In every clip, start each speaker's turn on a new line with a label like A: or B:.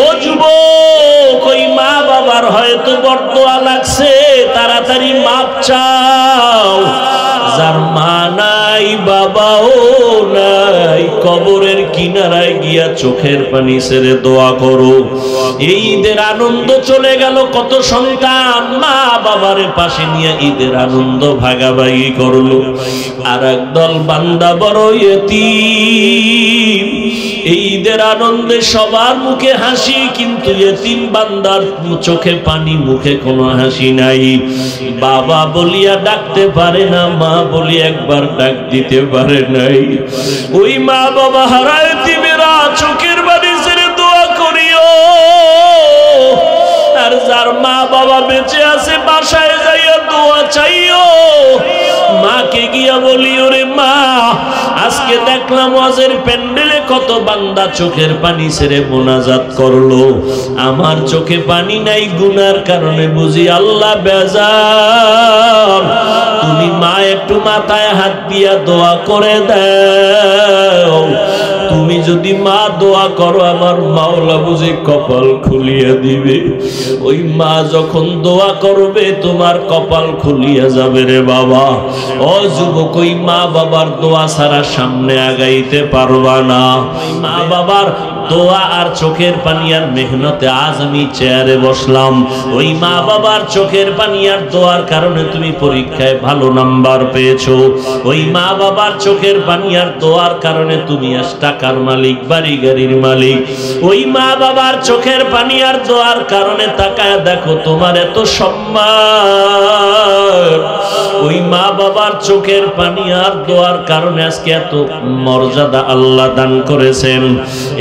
A: ও যুবক, ওই মা বাবার হয়তো বরদোয়া লাগছে, তাড়াতাড়ি মাপ চাও। যার মা নাই বাবাও নাই, কবরের কিনারায় গিয়া চোখের পানি ছেড়ে দোয়া করো। এই ঈদের আনন্দ চলে গেল, কত সন্তান মা বাবার পাশে নিয়ে ঈদের আনন্দ ভাগাভাগি করলো। আর একদল বান্দা বড় ইতিম, এই ঈদের আনন্দে সবার মুখে হাসি, কিন্তু ইতিম বান্দার চোখে পানি, মুখে কোনো হাসি নাই। বাবা বলিয়া ডাকতে পারে না, মা বলি একবার ডাক দিতে পারে নাই। ওই মা বাবা হারা ইতিমেরা চোখের পানি ছেড়ে দোয়া করিও। আর যার মা বাবা বেঁচে আছে বাসায় যাইয়া দোয়া চাইও। মাকে গিয়া বলি, ওরে মা, আজকে দেখলাম ওয়াজের প্যান্ডেলে কত বান্দা চোখের পানি ছেড়ে মোনাজাত করলো, আমার চোখে পানি নাই, গুনার কারণে বুঝি আল্লাহ বেজার। তুমি মা একটু মাথায় হাত দিয়া দোয়া করে দাও। তুমি যদি মা দোয়া করো, আমার মাওলা বুঝি কপাল খুলিয়া দিবে। ওই মা যখন দোয়া করবে, তোমার কপাল খুলিয়া যাবে রে বাবা। ও যুবক, ওই মা বাবার দোয়া ছাড়া সামনে আগাইতে পারবা না। মা বাবার দোয়া আর চোখের পানি আর মেহনতে আজ আমি চেয়ারে বসলাম। ওই মা বাবার চোখের পানি আর দোয়ার কারণে তুমি পরীক্ষায় ভালো নাম্বার পেয়েছো। ওই মা বাবার চোখের পানি আর দোয়ার কারণে তুমি আজ টাকার মালিক, বাড়ি গাড়ির মালিক। ওই মা বাবার চোখের পানি আর দোয়ার কারণে তাকায় দেখো তোমার এত সম্মান। ওই মা বাবার চোখের পানি আর দোয়ার কারণে আজকে এত মর্যাদা আল্লাহ দান করেছেন।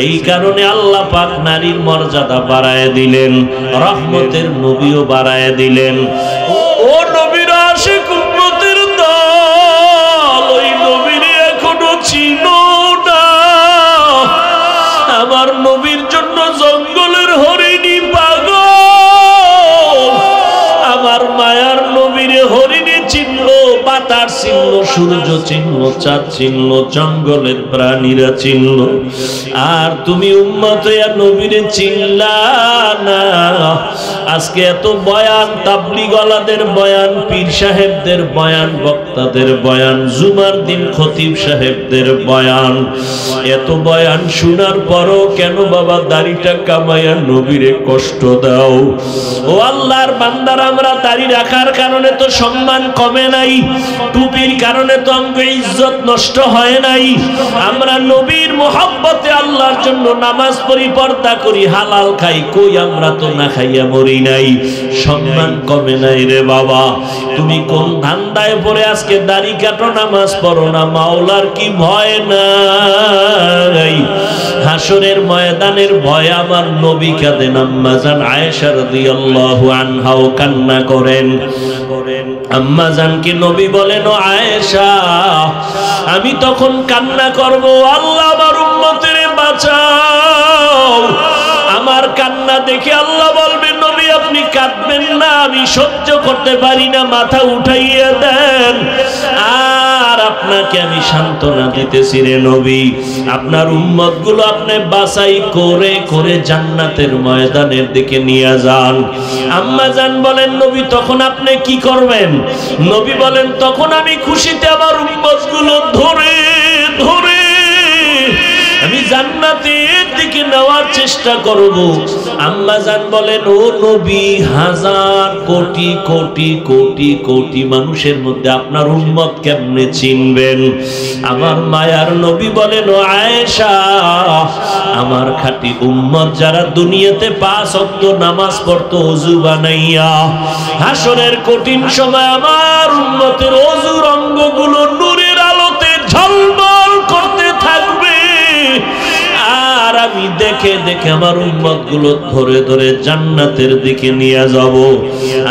A: এই কারণে আল্লাহ পাক নারীর মর্যাদা বাড়ায় দিলেন, রহমতের নবীও বাড়ায় দিলেন। ও নবীর আশিক উম্মতের দল, ওই নবীর এখনো চিনো না। আমার নবীর জন্য জঙ্গলের হরিণী পাগল, আমার মায়ার নবীর হরিণী চিনলো, বাতাস চিনলো, সূর্য চিনলো, চাঁদ চিনলো, জঙ্গলের প্রাণীরা চিনলো। আর তুমি উম্মত হইয়া নবীরে চিনলা না। আজকে এত বয়ান, তাবলীগওয়ালাদের বয়ান, পীর সাহেবদের বয়ান, বক্তাদের বয়ান, জুমার দিন খতিব সাহেবদের বয়ান, এত বয়ান শোনার পরও কেন বাবা দাড়িটা কামাইয়া নবীরে কষ্ট দাও? ও আল্লাহর বান্দার, আমরা দাড়ি রাখার কারণে তো সম্মান কমে নাই, টুপির কারণে তো আমাদের ইজ্জত নষ্ট হয় নাই। আমরা নবীর মোহাব্বতে আল্লাহর জন্য নামাজ পড়ি, পর্দা করি, হালাল খাই, কই আমরা তো না খাইয়া মরি নাই। সম্মান কমে নাই রে বাবা। তুমি কোন ধান্দায় পড়ে আজকে দাড়ি কাটো, নামাজ পড়ো না? মাওলার কি ভয় নাই? হাসরের ময়দানের ভয় আমার নবী কাঁদেন, আম্মা জান আয়েশা রাদিয়াল্লাহু আনহাও কান্না করেন। আম্মা জানকে নবী বলেন, ও আয়েশা, আমি তখন কান্না করব, আল্লাহ আমার উম্মতের বাঁচাও। আমার কান্না দেখে আল্লাহ বলবেন, নবী আপনি কাঁদবেন না, আমি সহ্য করতে পারি না, মাথা উঠাইয়া দেন। আর আপনাকে আমি সান্ত্বনা দিতেছি রে নবী, আপনার উম্মত গুলো আপনি বাছাই করে করে জান্নাতের ময়দানের দিকে নিয়ে যান। আম্মা জান বলেন, নবী তখন আপনি কি করবেন? নবী বলেন, তখন আমি খুশিতে আমার উম্মত গুলো ধরে ধরে আমি জান্নাতের দিকে নেওয়ার চেষ্টা করব। আম্মা জান বলেন, ও নবী, হাজার কোটি কোটি কোটি কোটি মানুষের মধ্যে আপনার উম্মত কেমনে চিনবেন? আমার মায়ার নবী বলেন, ও আয়েশা, আমার খাঁটি উম্মত যারা দুনিয়াতে 5 ওয়াক্ত নামাজ পড়তো ওযু বানাইয়া, হাসরের কঠিন সময় আমার উম্মতের ওযুর অঙ্গগুলো নূরের আলোতে ঝলমল করতে থাকবে। আর আমি দেখে দেখে আমার উম্মত গুলো ধরে ধরে জান্নাতের দিকে নিয়ে যাব।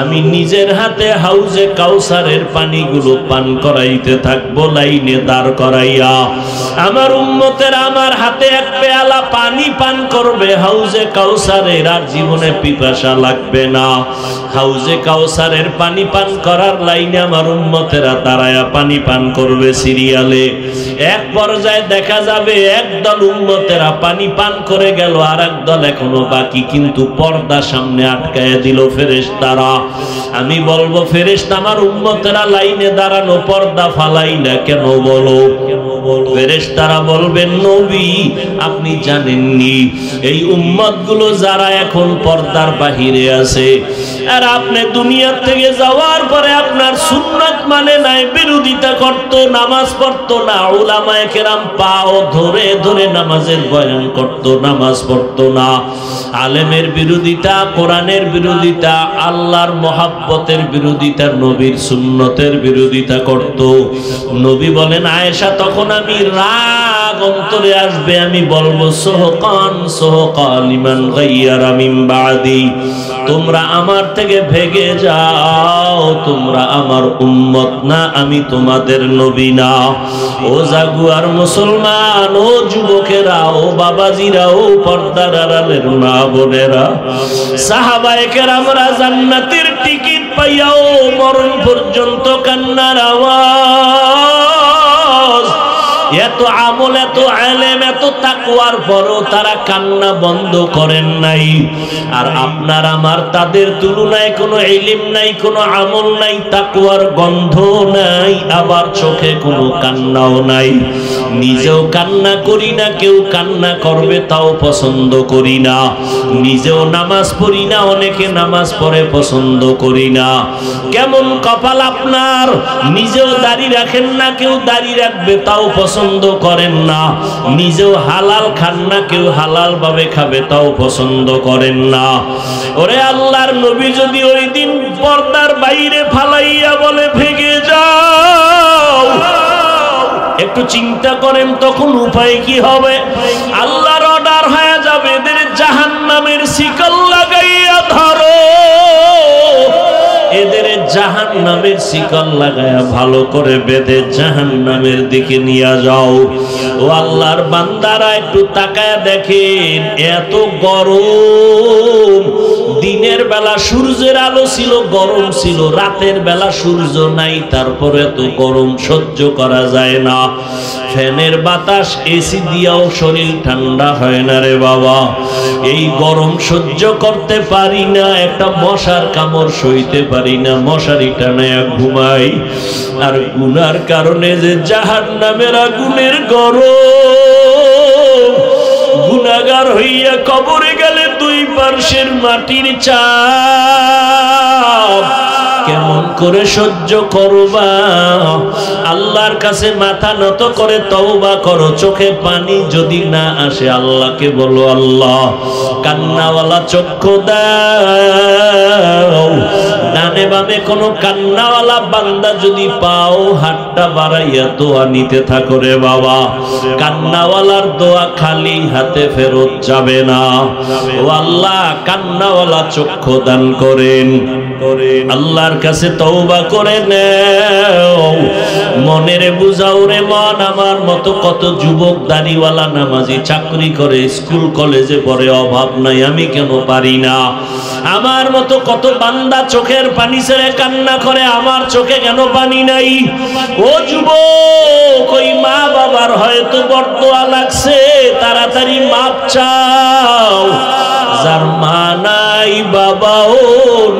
A: আমি নিজের হাতে হাউজে কাউসারের পানিগুলো পান করাইতে থাকবো, লাইনে দাঁড় করাইয়া। আমার উম্মতের আমার হাতে এক পেয়ালা পানি পান করবে হাউজে কাউসারের, আর জীবনে পিপাসা লাগবে না। হাউজে কাউসারের পানি পান করার লাইনে আমার উম্মতেরা দাঁড়ায়া পানি পান করবে সিরিয়ালে। এক পর্যায়ে দেখা যাবে একদল উম্মতেরা পানি পান করে গেল, আর একদল এখনো বাকি, কিন্তু পর্দা সামনে আটকায় দিল ফেরেশতারা। আমি বলবো ফেরেশতা আমার উম্মতেরা লাইনে দাঁড়ানো, পর্দা ফালাই না কেন বলো? ফেরেশতারা বলবেন নবী আপনি জানেননি এই উম্মতগুলো যারা এখন পর্দার বাহিরে আছে, আর আপনি দুনিয়া থেকে যাওয়ার পরে আপনার সুন্নাত মানে নাই, বিরোধিতা করত, নামাজ পড়তো না, উলামায়ে কেরাম পাও ধরে ধরে নামাজের বয়ান করত, নামাজ পড়তো না, আলেমের বিরোধিতা, কোরআনের বিরোধিতা, আল্লাহর মহাব্বতের বিরোধিতা, নবীর সুন্নতের বিরোধিতা করত। নবী বলেন আয়েশা তখন আমি রাগ অন্তরে আসবে, আমি বলবো সোহকান সোহকান লিমান গায়্যারা মিন বাদি, তোমরা আমার থেকে ভেগে যাও, তোমরা আমার উম্মত না, আমি তোমাদের নবী না। ও জাগুয়ার মুসলমান, ও যুবকেরা, ও বাবাজিরা, ও পর্দার আড়ালের মা বোনেরা, সাহাবায়ে কেরামরা জান্নাতের টিকিট পাইয়াও মরণ পর্যন্ত কান্নার আওয়াজ, এত আমল, এত ইলম, এত তাকওয়ার পরও তারা কান্না বন্ধ করেন নাই। আর আপনার আমার তাদের তুলনায় কোনো ইলম নাই, কোনো আমল নাই, তাকওয়ার গন্ধ নাই, আবার চোখে কোনো কান্নাও নাই। নিজেও কান্না করি না, কেউ কান্না করবে তাও পছন্দ করি না। নিজেও নামাজ পড়ি না, অনেকে নামাজ পড়ে পছন্দ করি না। কেমন কপাল আপনার, নিজেও দাড়ি রাখেন না, কেউ দাড়ি রাখবে তাও পছন্দ করেন না। নিজেও হালাল খান না, কেউ হালাল ভাবে খাবে তাও পছন্দ করেন না। ওরে আল্লাহর নবী যদি ওই দিন পর্দার বাইরে ফালাইয়া বলে ভেগে যাও, একটু চিন্তা করেন তখন উপায় কি হবে? আল্লাহর অর্ডার হয়ে যাবে এদের জাহান্নামের শিকল লাগাইয়া ধরো, এদের জাহান্নামের শিকল লাগায়া ভালো করে বেঁধে জাহান্নামের দিকে নিয়ে যাও। ও আল্লাহর বান্দারা একটু তাকায়া দেখেন, এত গরম, দিনের বেলা সূর্যের আলো ছিল, গরম ছিল, রাতের বেলা সূর্য নাই, তারপর এত গরম সহ্য করা যায় না। ফ্যানের বাতাস, এসি দিয়াও শরীর ঠান্ডা হয় না রে বাবা। এই গরম সহ্য করতে পারি না, একটা মশার কামড় সইতে পারি না, মশারি টানায়া ঘুমাই। আর গুনার কারণে যে জাহান্নামের আগুনের গরম, গুনাহগার হইয়া কবরে গেলে দুই পার্শ্বের মাটির চাপ কেমন করে সহ্য করবা? আল্লাহর কাছে মাথা নত করে তওবা করো। চোখে পানি যদি না আসে আল্লাহকে বলো, আল্লাহ কান্নাওয়ালা চক্ষু দাও। ডানে বামে কোনো কান্নাওয়ালা বান্দা যদি পাও, হাতটা বাড়াইয়া দোয়া নিতে থাকো রে বাবা। কান্নাওয়ালার দোয়া খালি হাতে ফেরত যাবে না। ও আল্লাহ কান্নাওয়ালা চক্ষু দান করেন। আল্লাহর কাছে তওবা করে নাও, মনের বুঝাও রে মন। আমার মতো কত যুবক দাড়িওয়ালা নামাজি চাকরি করে, স্কুল কলেজে পড়ে, অভাব নাই, আমি কেন পারি না? আমার মতো কত বান্দা চোখের পানি ছেড়ে কান্না করে, আমার চোখে কেন পানি নাই? ও যুবক, ওই মা বাবার হয়তো বরদোয়া লাগছে, তাড়াতাড়ি মাপ চাও। যার মা নাই, বাবাও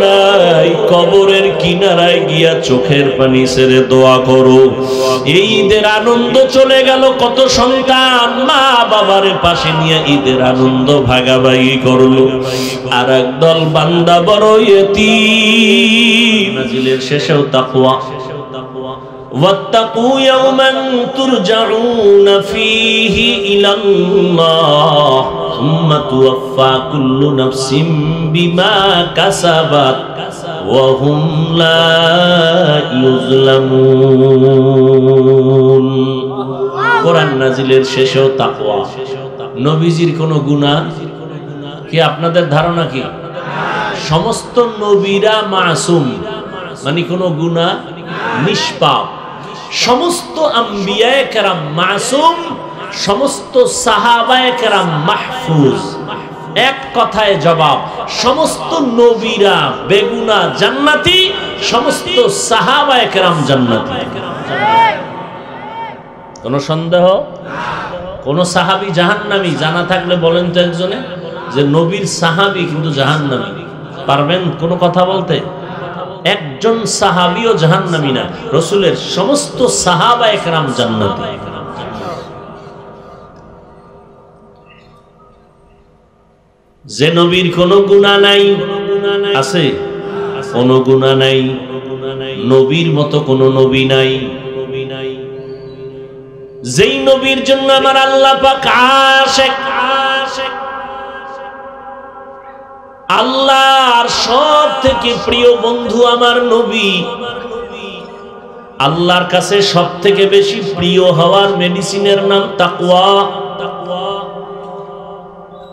A: নাই, কবরের কিনারায় গিয়া চোখের পানি ছেড়ে দোয়া করো। এই ঈদের আনন্দ চলে গেল, কত সন্তান মা বাবার পাশে নিয়ে ঈদের আনন্দ ভাগাভাগি করলো, আর একদল বান্দা বড় ইয়তীম। নাজিলের শেষেও তাকওয়া, ওয়াত্তাকু ইয়াওমান তুরজাউনা ফীহি ইলাল্লাহ সুম্মা তুওয়াফফা কুল্লু নাফসিন বিমা কাসাবাত ওয়া হুম লা ইউযলামুন। কোরআন নাজিলের শেষেও তাকওয়া। নবীজির কোন গুনাহ কি আপনাদের ধারণা কি? সমস্ত নবীরা মাসুম, মানে কোন গুনাহ নিষ্পাপ। সমস্ত আম্বিয়ায়ে কেরাম মাসুম, সমস্ত সাহাবায়ে কেরাম মাহফুজ। এক কথায় জবাব, সমস্ত নবীরা বেগুনাহ জান্নাতি, সমস্ত সাহাবায়ে কেরাম জান্নাতি। কোনো সন্দেহ? কোন সাহাবী জাহান্নামী জানা থাকলে বলেন তো একজনে, যে নবীর সাহাবী কিন্তু জাহান্নামী। পারবেন কোনো কথা বলতে? একজন সাহাবীও জাহান্নামী না, রাসূলের সমস্ত সাহাবা একরাম জান্নাতি। যে নবীর কোনো গুনাহ নাই, আছে কোনো গুনাহ নাই, নবীর মতো কোনো নবী নাই। যেই নবীর জন্য আমার আল্লাহ পাক আশিক, আল্লাহর সব থেকে প্রিয় বন্ধু আমার নবী। আল্লাহর কাছে সব থেকে বেশি প্রিয় হওয়ার মেডিসিনের নাম তাকওয়া।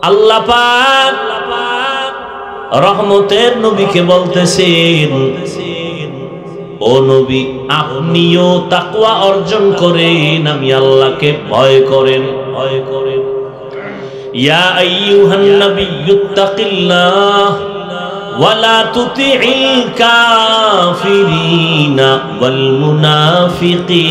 A: আল্লাহ পাক রহমতের নবীকে বলতেছেন, ও নবী আপনিও তাকওয়া অর্জন করেন, আমি আল্লাহকে ভয় করেন, ভয় করেন। ইয়া আইয়ুহান নাবিয়্যুত্তাকিল্লাহ ওয়া লা তুতি'িল কাফিরিনা ওয়াল মুনাফিকিন।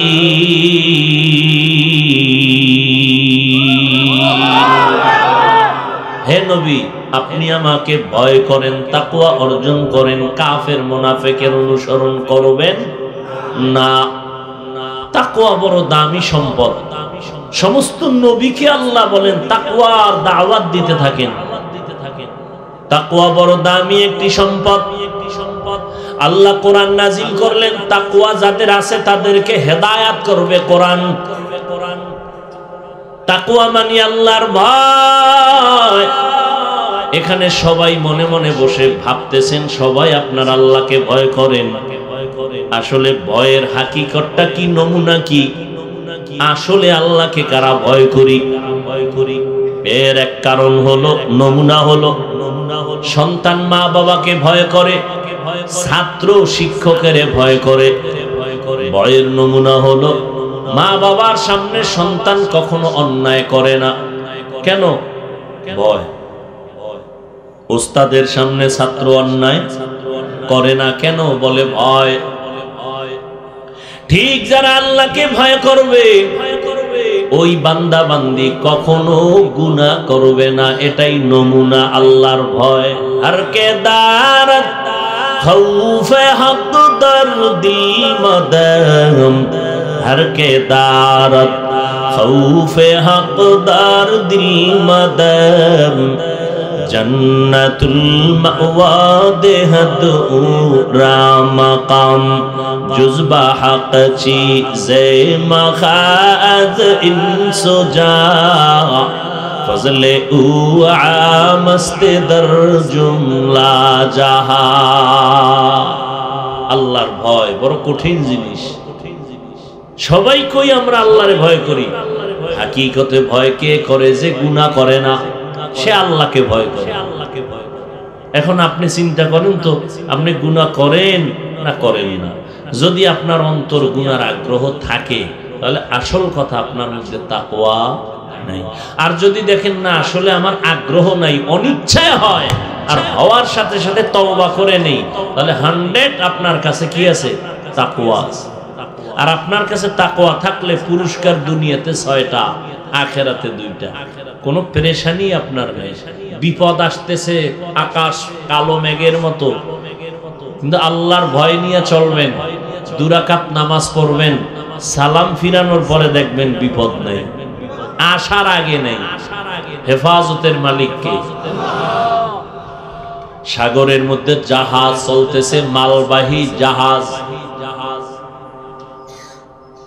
A: হে নবী আপনি আমাকে ভয় করেন, তাকওয়া অর্জন করেন, কাফের মুনাফিকের অনুসরণ করবেন না। তাকওয়া বড় দামি সম্পদ। সমস্ত নবীকে আল্লাহ বলেন তাকওয়ার দাওয়াত দিতে থাকেন। তাকওয়া বড় দামি একটি সম্পদ। আল্লাহ কোরআন নাজিল করলেন, তাকওয়া যাদের আছে তাদেরকে হেদায়েত করবে কোরআন। তাকওয়া মানে আল্লাহর ভয়। এখানে সবাই মনে মনে বসে ভাবতেছেন সবাই আপনার আল্লাহকে ভয় করেন। আসলে ভয়ের হাকিকতটা কি, নমুনা কি? আসলে আল্লাহকে কারা ভয় করি? এর এক কারণ হলো, নমুনা হলো, সন্তান মা বাবাকে ভয় করে, ছাত্র শিক্ষকের ভয় করে। ভয়ের নমুনা হলো মা বাবার সামনে সন্তান কখনো অন্যায় করে না। কেন? ভয়। ওস্তাদের সামনে ছাত্র অন্যায় করে না, কেন? বলে ভয়। ঠিক যারা আল্লাহকে ভয় করবে ওই বান্দা বান্দি কখনো গুনাহ করবে না, এটাই নমুনা আল্লাহর ভয়। আর কে দারত খৌফে হক দরদি মদম, হর কে দারত খৌফে হক দরদি মদম, জন্নতুল মাওয়া দেহদ রামকাম, জুজবা হক চীজে মখাজ ইনসুজা, ফজলে উ আমস্ত দর জুমলা জাহা। আল্লাহর ভয় বড় কঠিন জিনিস। সবাই কই আমরা আল্লাহরে ভয় করি, হাকিকতে ভয় কে করে? যে গুনাহ করে না সে আল্লাহকে ভয় করে। এখন আপনি চিন্তা করেন তো, আপনি গুনাহ করেন না করেন না? যদি আপনার অন্তর গুনার আগ্রহ থাকে তাহলে আসল কথা আপনার মধ্যে তাকওয়া নাই। আর যদি দেখেন না আসলে আমার আগ্রহ নাই, অনিচ্ছায় হয়, আর হওয়ার সাথে সাথে তওবা করে নেই, তাহলে 100 আপনার কাছে কি আছে? তাকওয়া আছে। আর আপনার কাছে তাকওয়া থাকলে পুরস্কার দুনিয়াতে 6টা, আখেরাতে 2টা। কোনো পেরেশানি আপনার নেই। বিপদ আসতেছে আকাশ কালো মেঘের মতো, কিন্তু আল্লাহর ভয় নিয়ে চলবেন, 2 রাকাত নামাজ পড়বেন, সালাম ফিরানোর পরে দেখবেন বিপদ নেই, আসার আগে নেই। হেফাজতের মালিককে। সাগরের মধ্যে জাহাজ চলতেছে, মালবাহী জাহাজ।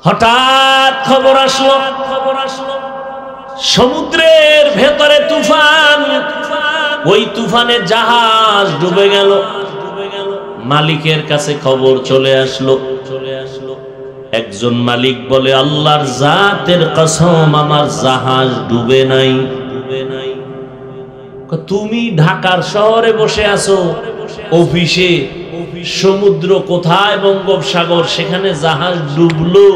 A: হঠাৎ খবর আসলো সমুদ্রের ভেতরে তুফান। ওই তুফানে জাহাজ ডুবে গেল। মালিকের কাছে খবর চলে আসলো। একজন মালিক বলে, আল্লাহর জাতের কসম আমার জাহাজ ডুবে নাই। তুমি ঢাকার শহরে বসে আছো অফিসে, সমুদ্র কোথায়? বঙ্গোপসাগর। সেখানে জাহাজ ডুবলো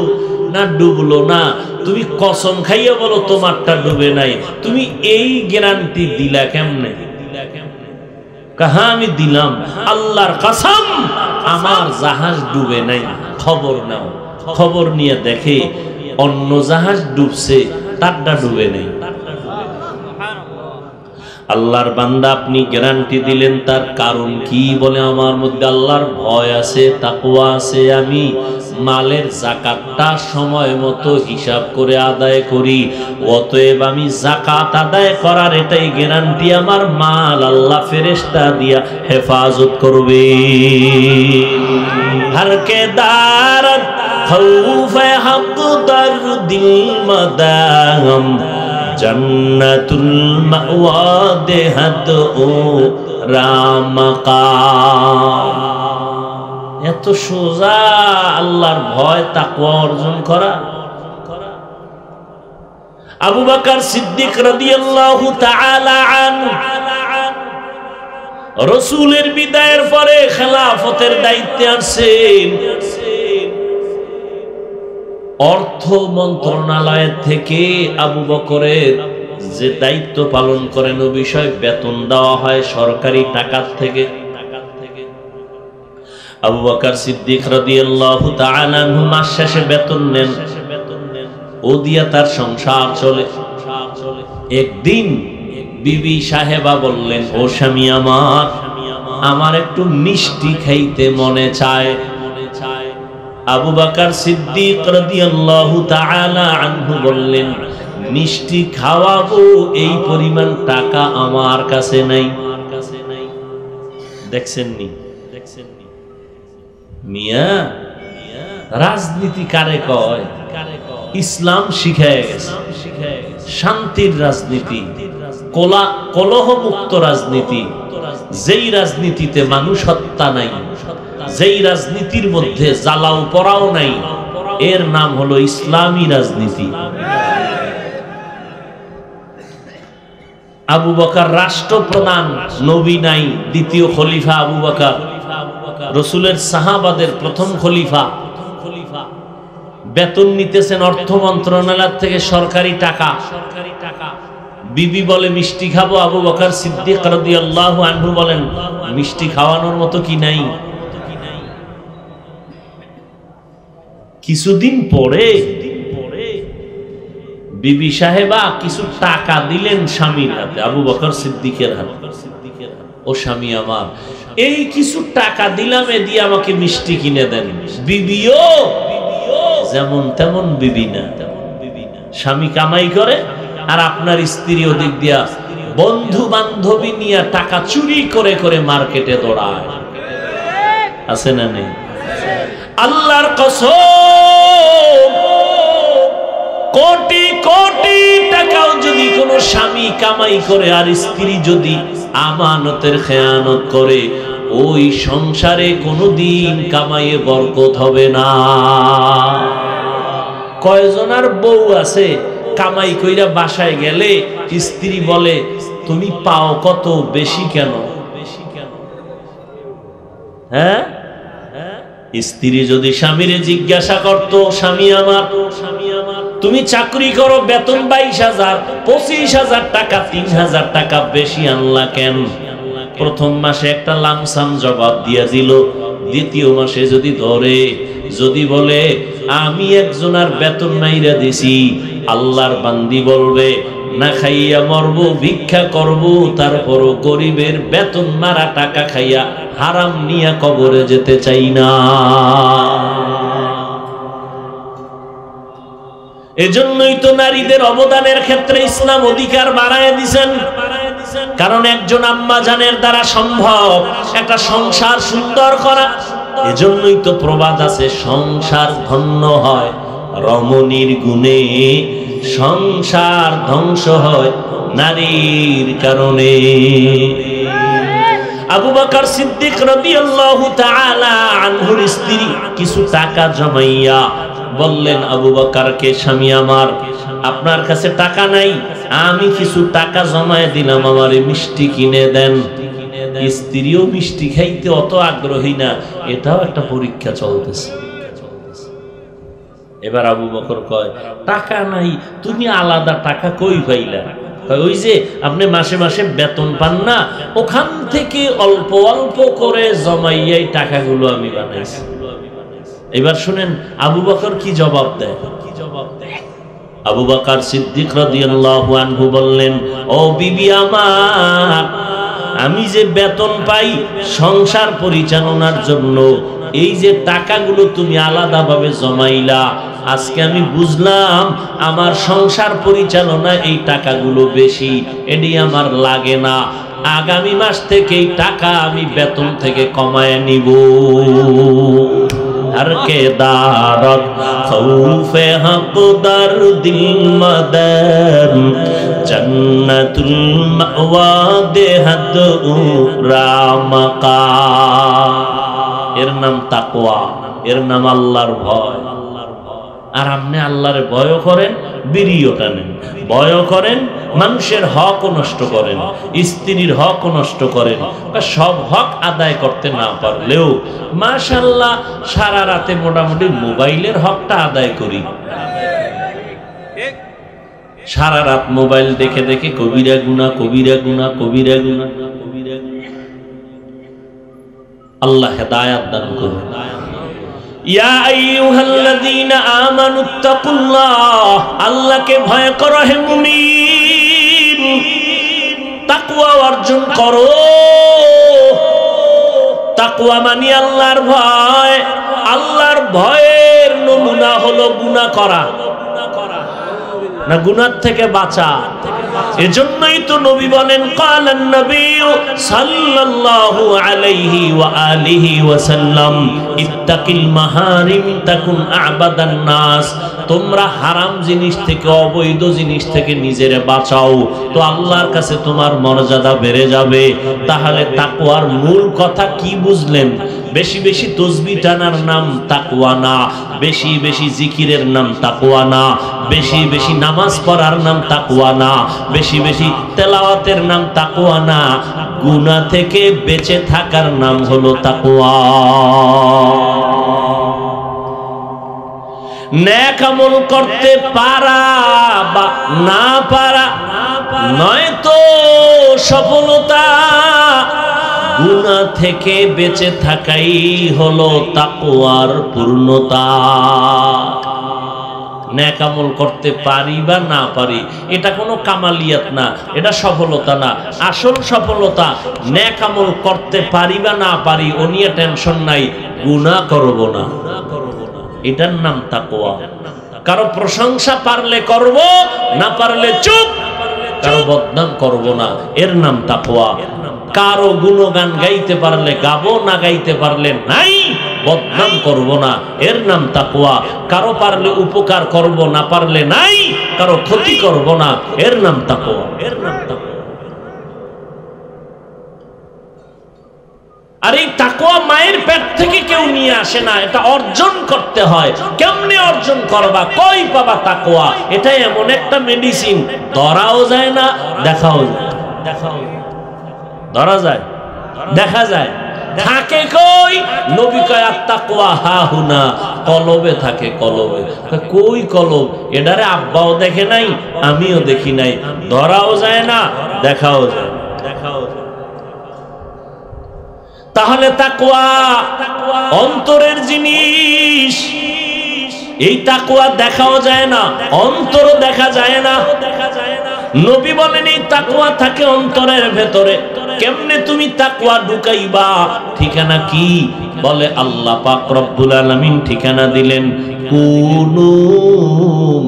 A: না ডুবলো না? তুমি কসম খাইয়া বলো তোমারটা ডুবে নাই। তুমি এই গ্যারান্টি দিলা কেমনে? কাহা আমি দিলাম, আল্লাহর কসম আমার জাহাজ ডুবে নাই। খবর নাও। খবর নিয়ে দেখে অন্য জাহাজ ডুবছে, তারটা ডুবে নেই। আল্লাহর বান্দা আপনি গ্যারান্টি দিলেন, তার কারণ কি? বলে আমার মধ্যে আল্লাহর ভয় আছে, তাকওয়া আছে, আমি মালের যাকাতটা সময় মতো হিসাব করে আদায় করি, অতএব আমি যাকাত আদায় করার এটাই গ্যারান্টি, আমার মাল আল্লাহ ফেরেশতা দিয়া হেফাজত করবে। হর কে দারত খৌফ হক দর দিল মদাম জন্নতুল মাওয়া দেহত ও রামকাম। এত সোজা আল্লাহর ভয় তাকওয়া অর্জন করা। আবু বকর সিদ্দিক রাদিয়াল্লাহু তাআলা আনহু রাসূলের বিদায়ের পরে খেলাফতের দায়িত্বে আসেন। অর্থ মন্ত্রণালয় থেকে আবু বকরের যে দায়িত্ব পালন করেন ও বিষয় বেতন দেওয়া হয় সরকারি টাকা থেকে। আবু বকর সিদ্দিক রাদিয়াল্লাহু তাআলা আনহু মাস শেষে বেতন নেন, ও দিয়া তার সংসার চলে। একদিন বিবি সাহেবা বললেন, ও স্বামী আমার, আমার একটু মিষ্টি খাইতে মনে চায়। আবু বকর সিদ্দিক রাদিয়াল্লাহু তাআলা আনহু বললেন, মিষ্টি খাওয়াবো এই পরিমাণ টাকা আমার কাছে নাই। দেখছেননি মিয়া, রাজনীতি কারে কয়? ইসলাম শিখায় গেছে শান্তির রাজনীতি, কলহ মুক্ত রাজনীতি, যেই রাজনীতিতে মানুষ হত্যা নাই, যেই রাজনীতির মধ্যে জ্বালাও পড়াও নাই, এর নাম হলো ইসলামী রাজনীতি। আবু বকর রাষ্ট্রপ্রধান, নবী নাই, দ্বিতীয় খলিফা আবু বকর, রাসূলের সাহাবাদের প্রথম খলিফা। বেতন নিতেছেন অর্থ মন্ত্রণালয় থেকে সরকারি টাকা। বিবি বলে মিষ্টি খাবো, আবু বকর সিদ্দিক রাদিয়াল্লাহু আনহু বলেন, মিষ্টি খাওয়ানোর মতো কি নাই? কিছুদিন পরে বিবি সাহেবা কিছু টাকা দিলেন স্বামীর হাতে, আবু বকর সিদ্দিকের হাতে। ও স্বামী আমার, এই কিছু টাকা দিলাম, এ দিয়ে আমাকে মিষ্টি কিনে দেন। বিবিও যেমন তেমন বিবি না, স্বামী কামাই করে আর আপনার স্ত্রী ওদিক দিয়া বন্ধু বান্ধবী নিয়ে টাকা চুরি করে করে মার্কেটে দৌড়ায়। আছে না নেই? আল্লাহর কসম, কোটি কোটি টাকাও যদি কোনো স্বামী কামাই করে আর স্ত্রী যদি আমানতের খেয়ানত করে, ওই সংসারে কোনোদিন কামাইয়ে বরকত হবে না। কয়জনার বউ আছে কামাই কইরা বাসায় গেলে স্ত্রী বলে, তুমি পাও কত, বেশি কেন? হ্যাঁ, স্ত্রী যদি স্বামীরে জিজ্ঞাসা করতো, স্বামী আমার, তুমি চাকরি করো, বেতন 22,000, 25,000 টাকা, 3,000 টাকা বেশি আনলা কেন? প্রথম মাসে একটা লামসাম জবাব দিয়া দিল। দ্বিতীয় মাসে যদি ধরে, যদি বলে আমি একজনের বেতন মাইরা দিছি, আল্লাহর বান্দি বলবে না খাইয়া মরবো, ভিক্ষা করব, তারপরও গরিবের বেতন মারা টাকা খাইয়া হারাম নিয়া কবরে যেতে চাই না। এজন্যই তো নারীদের অবদানের ক্ষেত্রে ইসলাম অধিকার বাড়ায় দিয়েছেন, কারণ একজন আম্মা জানের দ্বারা সম্ভব একটা সংসার সুন্দর করা। এজন্যই তো প্রবাদ আছে, সংসার ধন্য হয় রমণীর গুণে, সংসার ধ্বংস হয় নারীর কারণে। আবু বকর সিদ্দিক রাদিয়াল্লাহু তাআলা আনহুর স্ত্রী কিছু টাকা জমাইয়া বললেন আবু বকরকে, স্বামী আমার, আপনার কাছে টাকা নাই, আমি কিছু টাকা জমায়ে দিলাম, আমারে মিষ্টি কিনে দেন। স্ত্রীও মিষ্টি খাইতে অত আগ্রহী না, এটাও একটা পরীক্ষা চলতেছে। এবার আবু বকর কয়, টাকা নাই, তুমি আলাদা টাকা কই পাইলা? ওই যে আপনি মাসে মাসে বেতন পান না, ওখান থেকে অল্প অল্প করে জমাইয়াই টাকাগুলো আমি বানাইছি। এবার শুনেন আবু বকর কি জবাব দেয়। আবু বকর সিদ্দিক রাদিয়াল্লাহু আনহু বললেন, ও বিবি আমার, আমি যে বেতন পাই সংসার পরিচালনার জন্য, এই যে টাকাগুলো তুমি আলাদাভাবে জমাইলা, আজকে আমি বুঝলাম আমার সংসার পরিচালনা এই টাকাগুলো বেশি, এটি আমার লাগে না। আগামী মাস থেকে এই টাকা আমি বেতন থেকে কমায় নিব। हर के दारत खौफे हक दर दिल मदर जन्नतुल मअवा देहद रामका। এর নাম তাকওয়া, এর নাম আল্লাহর ভয়। আর আপনি আল্লাহর ভয় করেন, বিড়িও টানেন, ভয় করেন, মানুষের হক নষ্ট করেন, স্ত্রীর হক নষ্ট করেন, সব হক আদায় করতে না পারলেও মাশাআল্লাহ সারা রাতে মোটামুটি মোবাইলের হকটা আদায় করি। সারা রাত মোবাইল দেখে দেখে কবিরা গুনাহ, কবিরা গুনাহ, কবিরা গুনাহ, কবিরা গুনাহ। আল্লাহ হেদায়েত দান করুন। ইয়া আইয়ুহাল্লাযীনা আমানুত্তাকুল্লাহ, আল্লাহকে ভয় করো হে মুমিন, তাকওয়া অর্জন করো। তাকওয়া মানে আল্লাহর ভয়। আল্লাহর ভয়ের নমুনা হলো গুনাহ করা, না গুনাহ থেকে বাঁচা। এজন্যই তো নবী বলেন, কালান নবী সাল্লাল্লাহু আলাইহি ওয়া আলিহি ওয়াসাল্লাম, ইত্তাকিল মাহারিম তাকুন আবাদান নাস। তোমরা হারাম জিনিস থেকে, অবৈধ জিনিস থেকে নিজেরে বাঁচাও, তো আল্লাহর কাছে তোমার মর্যাদা বেড়ে যাবে। তাহলে তাকওয়ার মূল কথা কি বুঝলেন? বেশি বেশি তাসবিহ টানার নাম তাকওয়া না, বেশি বেশি জিকিরের নাম তাকওয়া না, বেশি বেশি নামাজ পড়ার নাম তাকওয়া না, বেশি বেশি তেলাওয়াতের নাম তাকওয়া না, গুনাহ থেকে বেঁচে থাকার নাম হলো তাকওয়া। নেক আমল করতে পারা বা না পারা নয় তো সফলতা, গুনাহ থেকে বেঁচে থাকাই হলো তাকওয়ার পূর্ণতা। নেক আমল করতে পারি বা না পারি এটা কোনো কামালিয়াত না, এটা সফলতা না। আসল সফলতা নেক আমল করতে পারি বা না পারি ও নিয়ে টেনশন নাই, গুনাহ করব না, এটার নাম তাকওয়া। কারো প্রশংসা পারলে করব, না পারলে চুপ, কারো বদনাম করব না, এর নাম তাকওয়া। কারো গুণগান গাইতে পারলে গাবো, না গাইতে পারলে নাই, বদনাম করব না, এর নাম তাকওয়া। কারো পারলে উপকার করব, না পারলে নাই, কারো ক্ষতি করব না, এর নাম তাকওয়া, এর নাম তাকওয়া। আর এই তাকওয়া মায়ের পেট থেকে কেউ নিয়ে আসে না, এটা অর্জন করতে হয়। কেমনে অর্জন করবা, কই পাবা তাকওয়া? এটা এমন একটা মেডিসিন, ধরাও যায় না, দেখাও যায়। দেখাও ধরা যায়, দেখা যায়, থাকে কই? নবী কয় আত্তাকওয়া হাহুনা, কলবে থাকে, কলবে। কই কলব? এটারে আব্বাও দেখে নাই, আমিও দেখি নাই, ধরাও যায় না, দেখাও যায়, দেখাও যায়। তাহলে তাকওয়া অন্তরের জিনিস। এই তাকওয়া দেখাও যায় না, অন্তরও দেখা যায় না। নবী বলেন এই তাকওয়া থাকে অন্তরের ভেতরে। কেমনে তুমি তাকওয়া ঢুকাইবা? ঠিকানা কি? বলে আল্লাহ পাক রব্বুল আলামিন ঠিকানা দিলেন, কুনু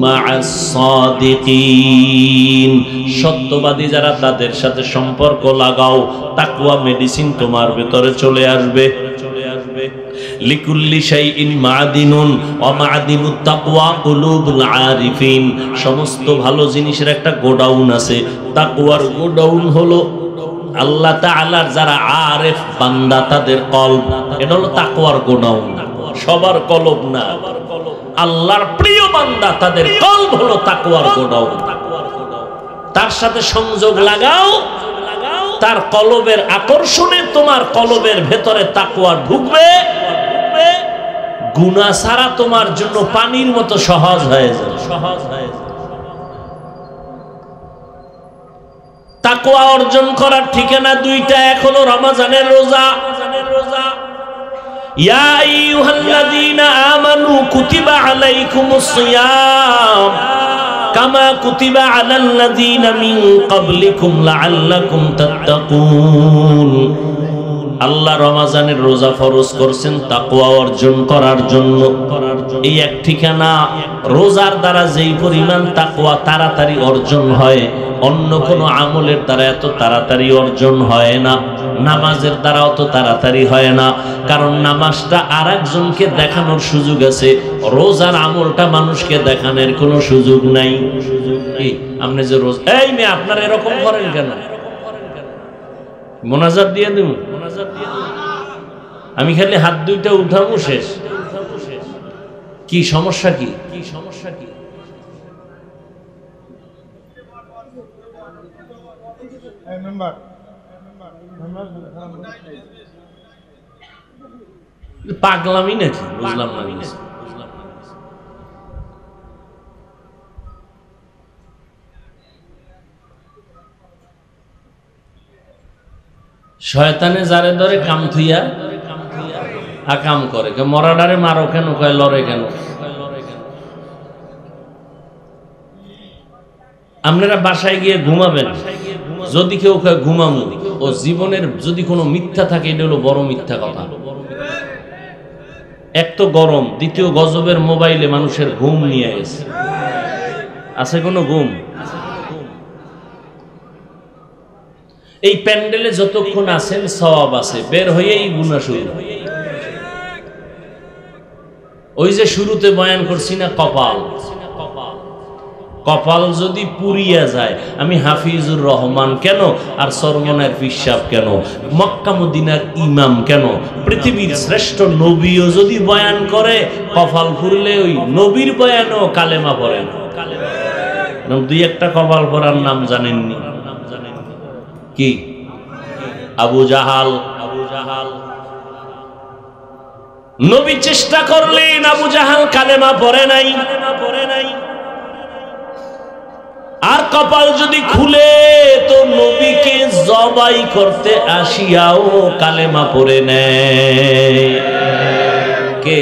A: মা'আস সাদিকিন। সত্যবাদী যারা, তাদের সাথে সম্পর্ক লাগাও, তাকওয়া মেডিসিন তোমার ভেতরে চলে আসবে। লিকুল্লি শাইইন মা'দিনুন ওয়া মা'দিনুত তাকওয়া কুলুবুল আরিফিন। সমস্ত ভালো জিনিসের একটা গোডাউন আছে, তাকওয়ার গোডাউন হলো আল্লাহ তাআলার যারা আরেফ বান্দা, তাদের কলব। এটা হলো তাকওয়ার গোডাউন, সবার কলব না। আল্লাহর প্রিয় বান্দা, তাদের কলব হলো তাকওয়ার গোডাউন। তার সাথে সংযোগ লাগাও, তার কলবের আকর্ষণে তোমার কলবের ভেতরে তাকওয়া ঢুকবে। গুনাহ ছাড়া তোমার জন্য পানির মতো সহজ হয়ে যাবে, সহজ হয়ে যাবে। তাকওয়া অর্জন করার ঠিকানা দুইটা। এক হলো রমজানের রোজা, ইয়া আইয়ুহাল্লাযীনা আমানু কুতিবা আলাইকুমুস সিয়াম কামা কুতিবা আলাল্লাযীনা মিন ক্বাবলিকুম লাআল্লাকুম তাত্তাকুন। আল্লাহ রমজানের রোজা ফরজ করছেন তাকওয়া অর্জন করার জন্য। এই এক ঠিকানা, রোজার দ্বারা যেই পরিমাণ তাকওয়া তাড়াতাড়ি অর্জন হয় অন্য কোনো আমলের দ্বারা এত তাড়াতাড়ি অর্জন হয় না, নামাজের দ্বারা অত তাড়াতাড়ি হয় না। কারণ নামাজটা আর একজনকে দেখানোর সুযোগ আছে, রোজার আমলটা মানুষকে দেখানোর কোনো সুযোগ নাই। আপনি যে রোজ এই মেয়ে আপনারা এরকম করেন কেন? মোনাজাত দিয়ে দেব, আমি খালি হাত দুইটা উঠাবো শেষ। কি সমস্যা? কি সমস্যা? কি পাগলামি নাকি? বুঝলাম না। শয়তানে যারে ধরে কাম থুইয়া আকাম করে, মরাডারে মারো কেন, কয় লড়ে কেন? আপনারা বাসায় গিয়ে ঘুমাবেন, যদি কেউ কয় ঘুমামু, ও জীবনের যদি কোনো মিথ্যা থাকে এটা হলো বড় মিথ্যা কথা। এক তো গরম, দ্বিতীয় গজবের মোবাইলে মানুষের ঘুম নিয়ে গেছে। আছে কোনো ঘুম? এই প্যান্ডেলে যতক্ষণ আছেন সওয়াব আছে, বের হয়েই গুনাহ শুরু। ওই যে শুরুতে বয়ান করছি না, কপাল, কপাল যদি পুড়িয়া যায়, আমি হাফিজুর রহমান কেন আর সরমনের পিসাব কেন, মক্কা মদিনার ইমাম কেন, পৃথিবীর শ্রেষ্ঠ নবীও যদি বয়ান করে, কপাল পুড়লে ওই নবীর বয়ানও কালেমা পড়ে না। দুই একটা কপাল পড়ার নাম জানেননি? কি? আবু জাহাল। নবী চেষ্টা করলেন, আবু জাহাল কালেমা পড়ে নাই। আর কপাল যদি খুলে তো নবীকে জবাই করতে আসিয়াও কালেমা পড়ে নেয়। কে?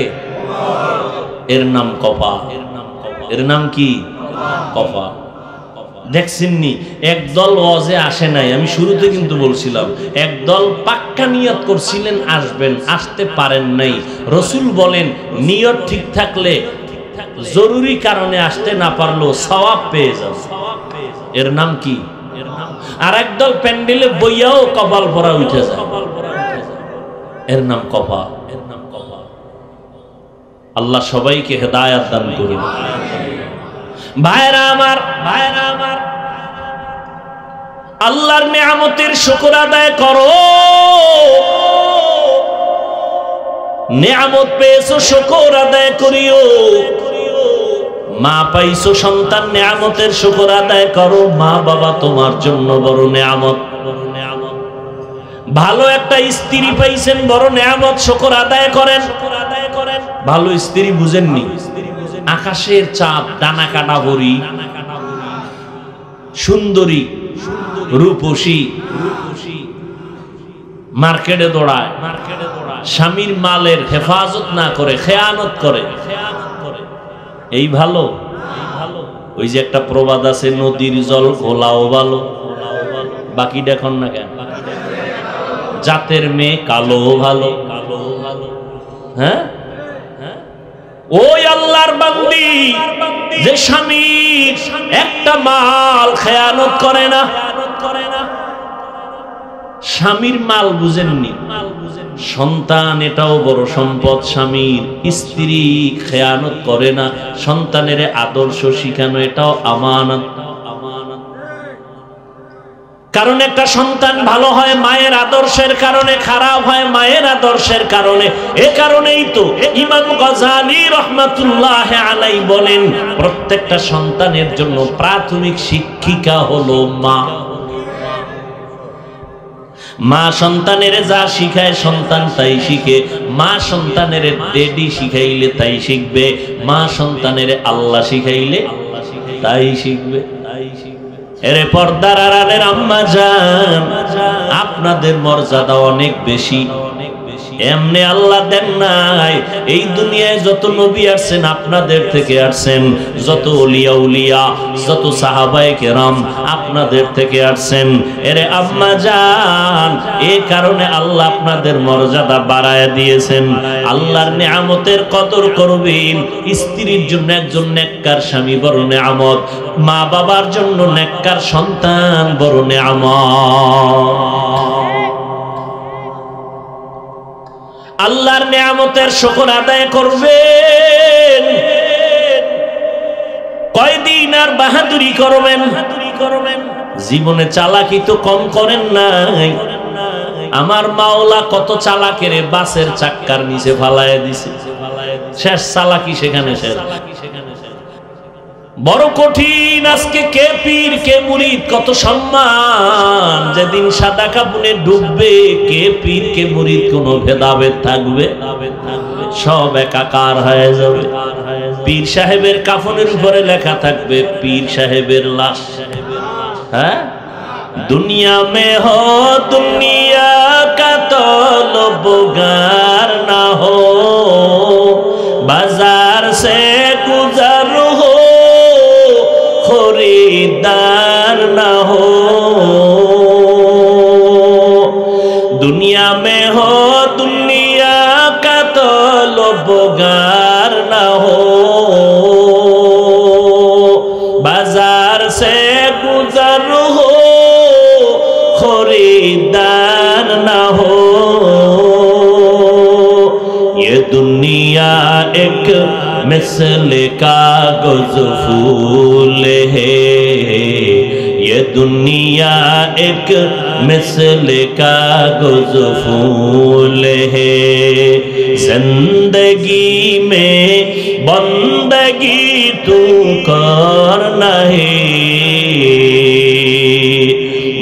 A: এর নাম কপাল। এর নাম কি? কপাল। দেখছেননি, একদল ওয়াজে আসে নাই, আমি শুরুতে কিন্তু বলছিলাম, একদল পাক্কা নিয়ত করছিলেন আসবেন, আসতে পারেন নাই। রসুল বলেন নিয়ত ঠিক থাকলে জরুরি কারণে আসতে না পারলো সওয়াব পেয়ে যাও। এর নাম কি? আর একদল প্যান্ডেলে বইয়াও কপাল ভরা উঠে যায়, এর নাম কপাল। আল্লাহ সবাইকে হেদায়েত দান করুন। ভাইরা আমার, আল্লাহর নিয়ামতের শুকর আদায় করো। নিয়ামত পেয়েছো, শুকর আদায় করিও। মা পাইছো, সন্তান, নিয়ামতের শুকর আদায় করো। মা বাবা তোমার জন্য বড় নিয়ামত। ভালো একটা স্ত্রী পাইছেন, বড় নিয়ামত, শুকর আদায় করেন। ভালো স্ত্রী বুঝেননি? আকাশের চাঁদ, ডানা কাটা বড়ি, সুন্দরী, রূপসী, মার্কেটে দৌড়ায়, স্বামীর মালের হেফাজত না করে খেয়ানত করে, এই ভালো? ওই যে একটা প্রবাদ আছে, নদীর জল ঘোলাও ভালো, বাকি দেখুন না কেন? জাতের মেয়ে কালো ভালো। হ্যাঁ, ওই আল্লাহর বান্দি যে স্বামীর একটা মাল খেয়ানত করে না, স্বামীর মাল বুঝেননি? সন্তান এটাও বড় সম্পদ স্বামীর। স্ত্রী খেয়ানত করে না, সন্তানের আদর্শ শিখানো এটাও আমানত। কারণ একটা সন্তান ভালো হয় মায়ের আদর্শের কারণে, খারাপ হয় মায়ের আদর্শের কারণে। এ কারণেই তো ইমাম গজালি রহমাতুল্লাহ আলাইহি বলেন, প্রত্যেকটা সন্তানের জন্য প্রাথমিক শিক্ষিকা হলো মা। মা সন্তানের যা শিখায় সন্তান তাই শিখে। মা সন্তানের ডেডি শিখাইলে তাই শিখবে, মা সন্তানের আল্লাহ শিখাইলে তাই শিখবে। এরে পর্দার আড়ালের আম্মা জান, আপনাদের মর্যাদা অনেক বেশি। এমনি আল্লাহ দেন নাই। এই দুনিয়ায় যত নবী আসছেন আপনাদের থেকে আসছেন, যত ওলিয়া উলিয়া, যত সাহাবায়ে কেরাম আপনাদের থেকে আসছেন। এরে আম্মা জান, এই কারণে আল্লাহ আপনাদের মর্যাদা বাড়ায় দিয়েছেন। আল্লাহর নিয়ামতের কদর করবেন। স্ত্রীর জন্য একজন নেককার স্বামী বড় নিয়ামত, মা বাবার জন্য নেককার সন্তান বড় নিয়ামত। আল্লাহর নিয়ামতের শুকর আদায় করবেন। কয়দিন আর বাহাদুরি করবেন? জীবনে চালাকি তো কম করেন নাই। আমার মাওলা কত চালাকের বাসের চাক্কার নিচে ফালায় দিছে, শেষ চালাকি সেখানে শেষ। বড় কঠিন। আজকে কে পীর কে মুরিদ কত সম্মান, যেদিন সাদা কাপুনে ডুববে কে পীর কে মুরিদ কোনো ভেদাভেদ থাকবে? সব একাকার হয়ে যাবে। পীর সাহেবের কাফনের উপরে লেখা থাকবে পীর সাহেবের লাশ। হ্যাঁ, दुनिया में हो दुनिया का तलबगार ना हो, बाजार से गुजर हो खरीदार ना हो। दुनिया में हो दुनिया का तलबगार ना हो, बाजार से गुजर हो खरीदार ना हो। ये दुनिया एक मिसल कागज फूल है, ये दुनिया एक मिसल कागज फूल है। जिंदगी में बंदगी तू करना है,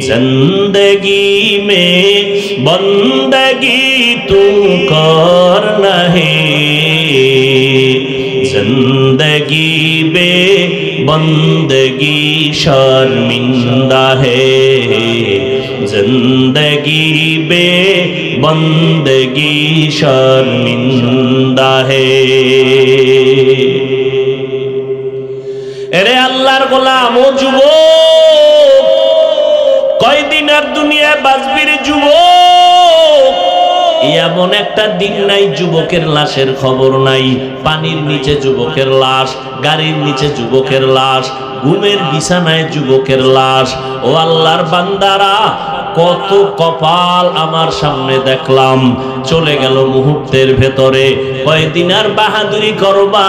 A: जिंदगी में बंदगी तू करना है। जिंदगी बे बंदगी शर्मिंदा है, जिंदगी बे बंदगी शर्मिंदा है। এরে আল্লাহর গোলাম ও যুবক, কয়দিন আর দুনিয়ায় বাঁচবি রে যুবক? এমন একটা দিন নাই যুবকের লাশের খবর নাই। পানির নিচে যুবকের লাশ, গাড়ির নিচে যুবকের লাশ, ঘুমের বিছানায় যুবকের লাশ। ও আল্লাহর বান্দারা, কত কপাল আমার সামনে দেখলাম, চলে গেল মুহূর্তের ভেতরে। কয়দিন আর বাহাদুরি করবা?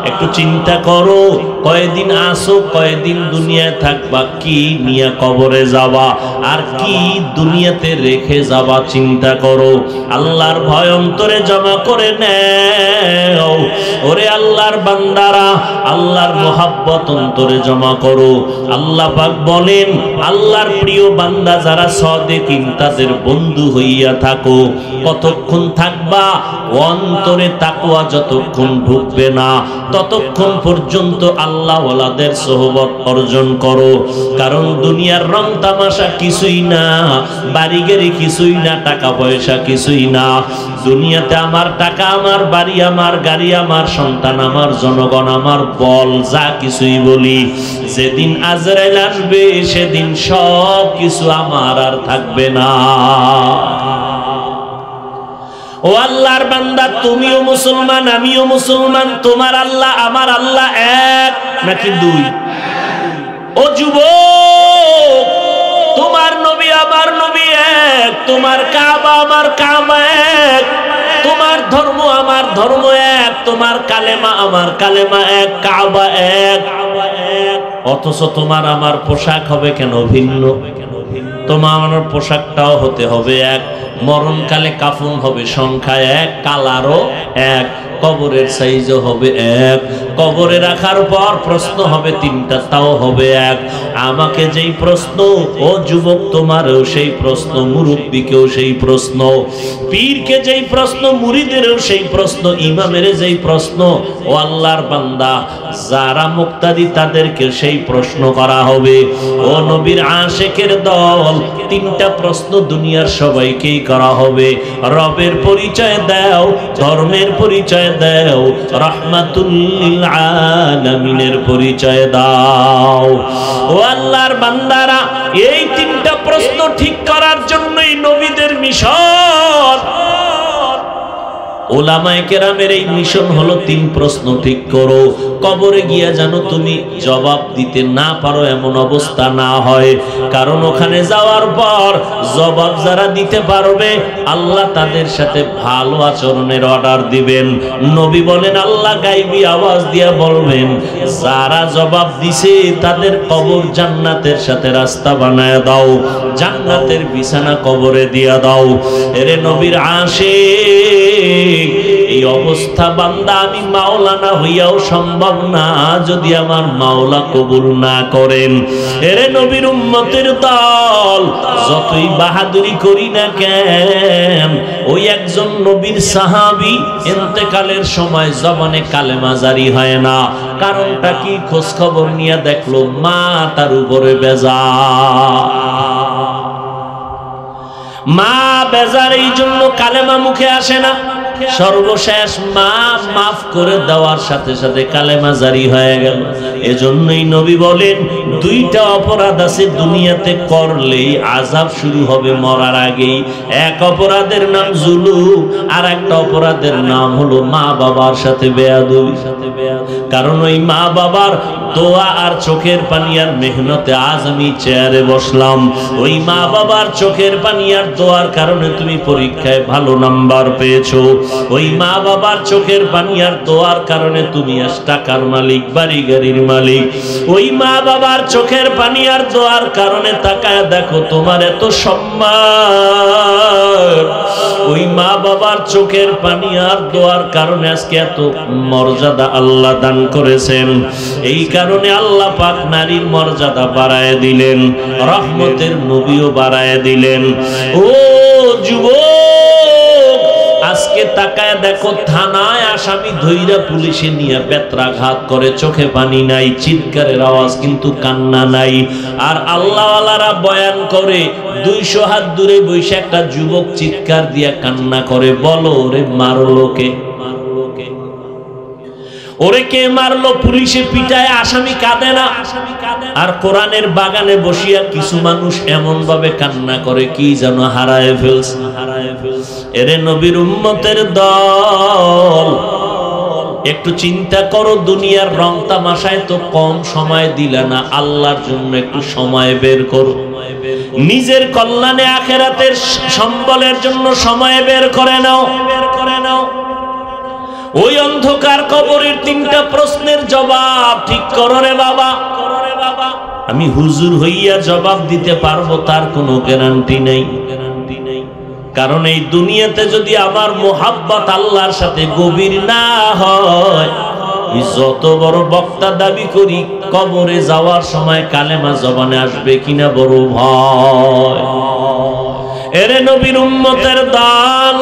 A: একটু চিন্তা করো। কয়দিন আসো, কয়দিন দুনিয়ায় থাকবা, কি নিয়ে কবরে যাবা, আর কি দুনিয়াতে রেখে যাবা চিন্তা করো। আল্লাহর ভয় অন্তরে জমা করে নেও। ওরে আল্লাহর বান্দারা, আল্লাহর মোহাব্বত অন্তরে জমা করো। আল্লাহ পাক বলেন, আল্লাহর প্রিয় বান্দা যারা সাদিকিন তাদের বন্ধু হইয়া থাকো। কতক্ষণ থাকবা? অন্তরে তাকওয়া যতক্ষণ ঢুকবে না ততক্ষণ পর্যন্ত আল্লাহ ওয়ালাদের সোহবত অর্জন করো। কারণ দুনিয়ার রং তামাশা কিছুই না, বাড়ি গাড়ি কিছুই না, টাকা পয়সা কিছুই না। দুনিয়াতে আমার টাকা, আমার বাড়ি, আমার গাড়ি, আমার সন্তান, আমার জনগণ, আমার বল, যা কিছুই বলি, যেদিন আজরাইল আসবে সেদিন সব কিছু আমার আর থাকবে না। ও আল্লাহর বান্দা, তুমিও মুসলমান, আমিও মুসলমান। তোমার আল্লাহ আমার আল্লাহ এক নাকি দুই? ও যুবক, তোমার নবী আমার নবী এক, তোমার কাবা আমার কাবা এক, তোমার ধর্ম আমার ধর্ম এক, তোমার কালেমা আমার কালেমা এক, কাবা এক। অথচ তোমার আমার পোশাক হবে কেন ভিন্ন? তোমার আমার পোশাকটাও হতে হবে এক, মরণকালে কাফন হবে সংখ্যা এক, কালারও এক, কবরের সাইজও হবে এক, কবরে রাখার পর প্রশ্ন হবে তিনটা, তাও হবে এক। আমাকে যেই প্রশ্ন, ও যুবক তোমারও সেই প্রশ্ন, মুরব্বীকেও সেই প্রশ্ন, পীরকে যেই প্রশ্ন, মুরিদেরও সেই প্রশ্ন, ইমামের যেই প্রশ্ন। ও আল্লাহর বান্দা, যারা মুক্তাদি তাদেরকে সেই প্রশ্ন করা হবে। ও নবীর আশিকের দল, তিনটা প্রশ্ন দুনিয়ার সবাইকেই করা হবে। রবের পরিচয় দাও, ধর্মের পরিচয় দাও, রাহমাতুল লিল আলামিনের পরিচয় দাও। ও আল্লাহর বান্দারা, এই তিনটা প্রশ্ন ঠিক করার জন্যই নবীদের মিশন। ওলামায়ে কেরামের এই মিশন হলো তিন প্রশ্ন ঠিক করো। কবরে গিয়া যেন তুমি জবাব দিতে না পারো এমন অবস্থা না হয়, কারণ ওখানে যাওয়ার পর জবাব যারা দিতে পারবে আল্লাহ তাদের সাথে ভালো আচরণের অর্ডার দিবেন। নবী বলেন আল্লাহ গায়বী আওয়াজ দিয়া বলবেন, যারা জবাব দিছে তাদের কবর জান্নাতের সাথে রাস্তা বানায় দাও, জান্নাতের বিছানা কবরে দিয়া দাও। এরে নবীর আশিক, এই অবস্থা বান্দা আমি মাওলানা হইয়াও সম্ভব না যদি আমার মাওলা কবুল না করেন। এরে নবীর উম্মতের দল, যতই বাহাদুরি করি না কেন, ওই একজন নবীর সাহাবী ইন্তেকালের সময় জবানে কালেমা জারি হয় না। কারণটা কি? খোঁজ খবর নিয়ে দেখলো মা তার উপরে বেজার। মা বেজার, এই জন্য কালেমা মুখে আসে না। সর্বশেষ মা মাফ করে দেওয়ার সাথে সাথে কালেমা জারি হয়ে গেল। এজন্যই নবী বলেন, দুইটা অপরাধ আছে দুনিয়াতে করলেই আযাব শুরু হবে মরার আগেই। এক অপরাধের নাম জুলুম, আর একটা অপরাধের নাম হলো মা বাবার সাথে বেয়াদবি। কারণ ওই মা বাবার দোয়া আর চোখের পানি আর মেহনতে আজ আমি চেয়ারে বসলাম। ওই মা বাবার চোখের পানি আর দোয়ার কারণে তুমি পরীক্ষায় ভালো নাম্বার পেয়েছো। ওই মা বাবার চোখের পানি আর দোয়ার কারণে তুমি আজ টাকার মালিক, বাড়ি গাড়ির মালিক। ওই মা বাবার চোখের পানি আর দোয়ার কারণে তাকায় দেখো তোমার এত সম্মান। ওই মা বাবার চোখের পানি আর দোয়ার কারণে আজকে এত মর্যাদা আল্লাহ দান করেছেন। এই কারণে আল্লাহ পাক নারীর মর্যাদা বাড়ায় দিলেন, রহমতের নবীও বাড়ায় দিলেন। ও যুবক, আজকে তাকায় দেখো থানায় আসামি ধইরা পুলিশে নিয়ে বেত্রাঘাত করে, চোখে পানি নাই, চিৎকারের আওয়াজ কিন্তু কান্না নাই। আর আল্লাহওয়ালারা বয়ান করে 200 হাত দূরে বসে একটা যুবক চিৎকার দিয়া কান্না করে, বলো ওরে মারলো কে? ওরে কে মারলো? পুলিশে পিটায় আসামি কাঁদে না। আর কোরআনের বাগানে বসিয়া কিছু মানুষ এমন ভাবে কান্না করে কি যেন হারায় ফেলছে। এরে নবীর উম্মতের দল, একটু চিন্তা করো, দুনিয়ার রং তামাশায় তো কম সময় দিলে না, আল্লাহর জন্য একটু সময় বের করো। নিজের কল্যাণে আখিরাতের সম্বলের জন্য সময় বের করে নাও। ওই অন্ধকার কবরের তিনটা প্রশ্নের জবাব ঠিক করো রে বাবা। আমি হুজুর হইয়া জবাব দিতে পারবো তার কোনো গ্যারান্টি নেই। কারণ এই দুনিয়াতে যদি আমার মোহাব্বত আল্লাহর সাথে গভীর না হয়, যত বড় বক্তা দাবি করি, কবরে যাওয়ার সময় কালেমা জবানে আসবে কিনা বড় ভয়। এরে নবীর উম্মতের দল,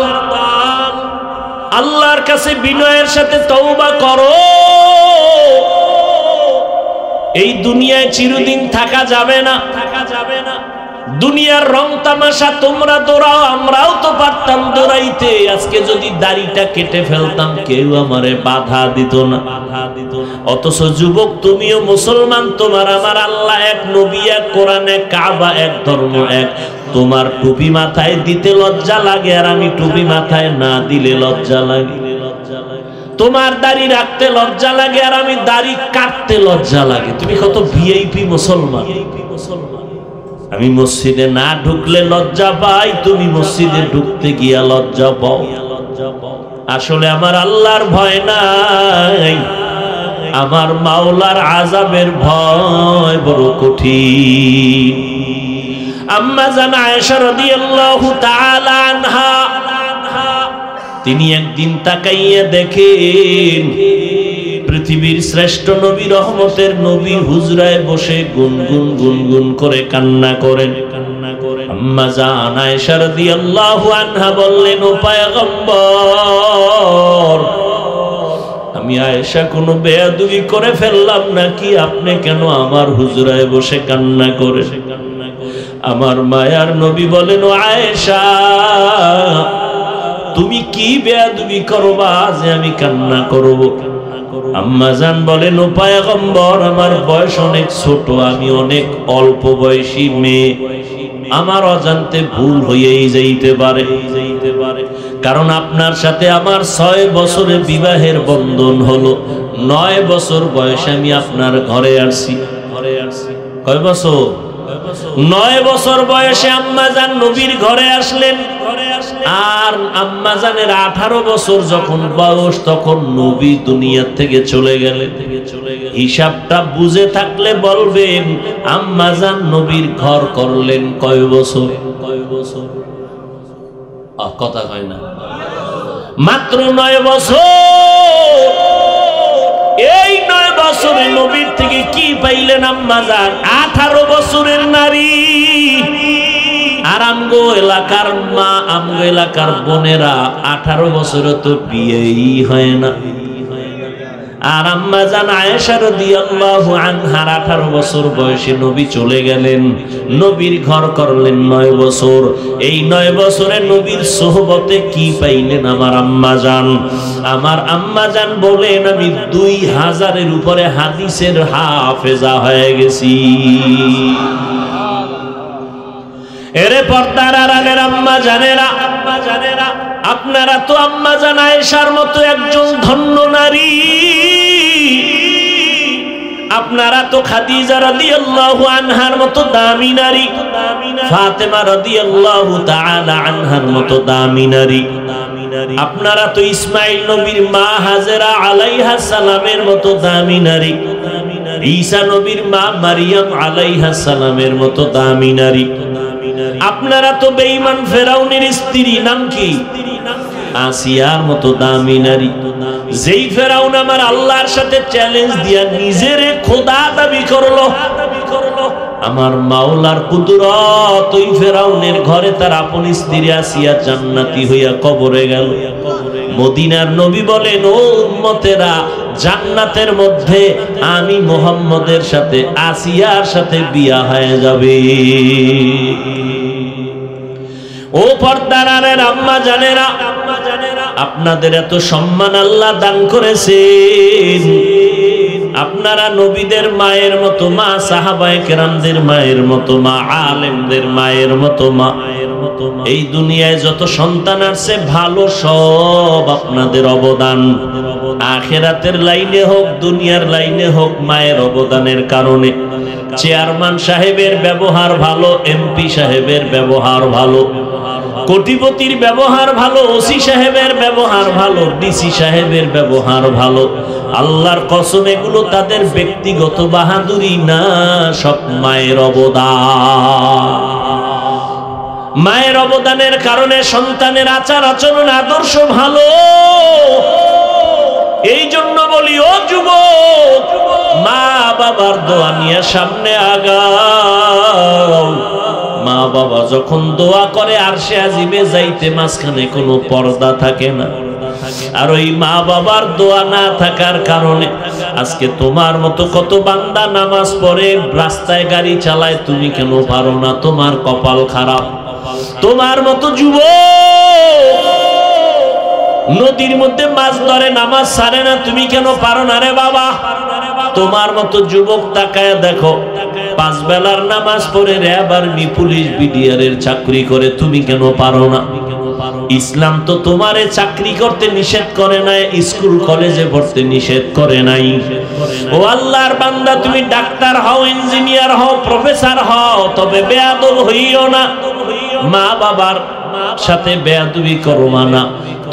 A: আল্লাহর কাছে বিনয়ের সাথে তওবা করো। এই দুনিয়ায় চিরদিন থাকা যাবে না। দুনিয়ার রং তামাশা তোমরা দৌড়াও, আমরাও তো পারতাম দৌড়াইতে। আজকে যদি দাড়িটা কেটে ফেলতাম কেউ আমারে বাধা দিত না। অথচ যুবক, তুমিও মুসলমান, তোমার আমার আল্লাহ এক, নবী এক, কোরআন এক, কাবা এক, ধর্ম এক। তোমার টুপি মাথায় দিতে লজ্জা লাগে, আর আমি টুপি মাথায় না দিলে লজ্জা লাগে। তোমার দাড়ি রাখতে লজ্জা লাগে, আর আমি দাড়ি কাটতে লজ্জা লাগে। তুমি কত ভিআইপি মুসলমান। আমি মসজিদে না ঢুকলে লজ্জা পাই, তুমি মসজিদে ঢুকতে গিয়া লজ্জা পাও। আসলে আমার আল্লাহর ভয় নাই, আমার মাওলার আযাবের ভয় বড় কঠিন। আম্মা জান আয়েশা রাদিয়াল্লাহু তাআলা আনহা, তিনি একদিন তাকাইয়া দেখেন পৃথিবীর শ্রেষ্ঠ নবী, রহমতের নবী হুজরায় বসে গুনগুন গুনগুন করে কান্না করেন। আম্মা জান আয়েশা রাদিয়াল্লাহু আনহা বললেন, ও পয়গম্বর, আমি আয়েশা কোনো বেয়াদবি করে ফেললাম নাকি? আপনি কেন আমার হুজরায় বসে কান্না করে? আমার মায়ার নবী বলেন, ও আয়েশা, তুমি কি বেয়াদবি করবা যে আমি কান্না করব? আম্মা জান বলেন, ও পয়গম্বর, আমার বয়স অনেক ছোট, আমি অনেক অল্প বয়সী মেয়ে, আমার অজান্তে ভুল হয়েই যাইতে পারে। কারণ আপনার সাথে আমার 6 বছরে বিবাহের বন্ধন হলো, 9 বছর বয়সে আমি আপনার ঘরে আসছি। কয় বছর? 9 বছর বয়সে আম্মা জান নবীর ঘরে আসলেন। আর আম্মা জানের 18 বছর যখন বয়স, তখন নবী দুনিয়া থেকে চলে গেলেন। হিসাবটা বুঝে থাকলে বলবেন, আম্মা জান নবীর ঘর করলেন কয় বছর? কথা কয় না, মাত্র 9 বছর। এই 9 বছরে নবীর থেকে কি পাইলেন আম্মা জান? 18 বছরের নারী। আর আমগো এলাকার মা, আমগো এলাকার বোনেরা 18 বছরে তো বিয়েই হয় না। আর আম্মা জান আয়েশা রাদিয়াল্লাহু আনহার 18 বছর বয়সে নবী চলে গেলেন, নবীর ঘর করলেন 9 বছর। এই 9 বছরে নবীর সোহবতে কি পাইলেন আমার আম্মা জান? আমার আম্মা জান বলেন, আমি 2000-এর উপরে হাদিসের হাফেজা হয়ে গেছি। এরে পর্দার আড়ালের আম্মা জানেরা, আপনারা তো আম্মা জান আয়েশার মতো একজন ধন্য নারী। আপনারা তো খাদিজা রাদিয়াল্লাহু আনহার মতো দামি নারী, ফাতেমা রাদিয়াল্লাহু তাআলা আনহার মতো দামি নারী। আপনারা তো ইসমাইল নবীর মা হাজেরা আলাইহাস সালামের মতো দামি নারী, ঈসা নবীর মা মারিয়াম আলাইহাস সালামের মতো দামি নারী। আপনারা তো বেঈমান ফেরাউনের স্ত্রী, নাম কি? আসিয়ার মতো দামি নারী। যেই ফেরাউন আমার আল্লাহর সাথে চ্যালেঞ্জ দিয়া নিজের খোদা দাবি করলো, আমার মাওলার কুদরত ওই ফেরাউনের ঘরে তার আপন স্ত্রী আসিয়া জান্নাতি হইয়া কবরে গেল। মদিনার নবী বলেন, ও উম্মতেরা, জান্নাতের মধ্যে আমি মুহাম্মদের সাথে আসিয়ার সাথে বিয়া হয়ে যাবে। ও পর্দার আড়ালের আম্মা জানেরা, আপনাদের এত সম্মান আল্লাহ দান করেছেন। আপনারা নবীদের মায়ের মতো মা, সাহাবায়ে কেরামদের মায়ের মতো মা, আলেমদের মায়ের মতো মা। এই দুনিয়ায় যত সন্তান আছে ভালো, সব আপনাদের অবদান। আখিরাতের লাইনে হোক, দুনিয়ার লাইনে হোক, মায়ের অবদানের কারণে। চেয়ারম্যান সাহেবের ব্যবহার ভালো, এমপি সাহেবের ব্যবহার ভালো, কোটিপতির ব্যবহার ভালো, ওসি সাহেবের ব্যবহার ভালো, ডিসি সাহেবের ব্যবহার ভালো। আল্লাহর কসম, এগুলো তাদের ব্যক্তিগত বাহাদুরি না, সব মায়ের অবদান। মায়ের অবদানের কারণে সন্তানের আচার আচরণ আদর্শ ভালো। এই জন্য বলি, ও যুবক, মা বাবার দোয়া নিয়ে সামনে আগাও। মা বাবা যখন দোয়া করে আরশে আজিমে যাইতে মাঝখানে কোনো পর্দা থাকে না। আর ওই মা বাবার দোয়া না থাকার কারণে আজকে তোমার মতো কত বান্দা নামাজ পড়ে, রাস্তায় গাড়ি চালায়, তুমি কেন পারো না? তোমার কপাল খারাপ। তোমার মতো যুবক নদীর মধ্যে মাছ ধরে, নামাজ ছাড়ে না, তুমি কেন পারো না রে বাবা? তোমার মতো যুবক তাকায় দেখো, 5 বেলার নামাজ পড়ে র্যাব, আর্মি, পুলিশ, বিডিআর এর চাকরি করে, তুমি কেন পারো না? ইসলাম তো তোমারে চাকরি করতে নিষেধ করে নাই, স্কুল কলেজে পড়তে নিষেধ করে নাই। ও আল্লাহর বান্দা, তুমি ডাক্তার হও, ইঞ্জিনিয়ার হও, প্রফেসর হও, তবে বেয়াদব হইও না। মা বাবার সাথে বেয়াদবি করো না।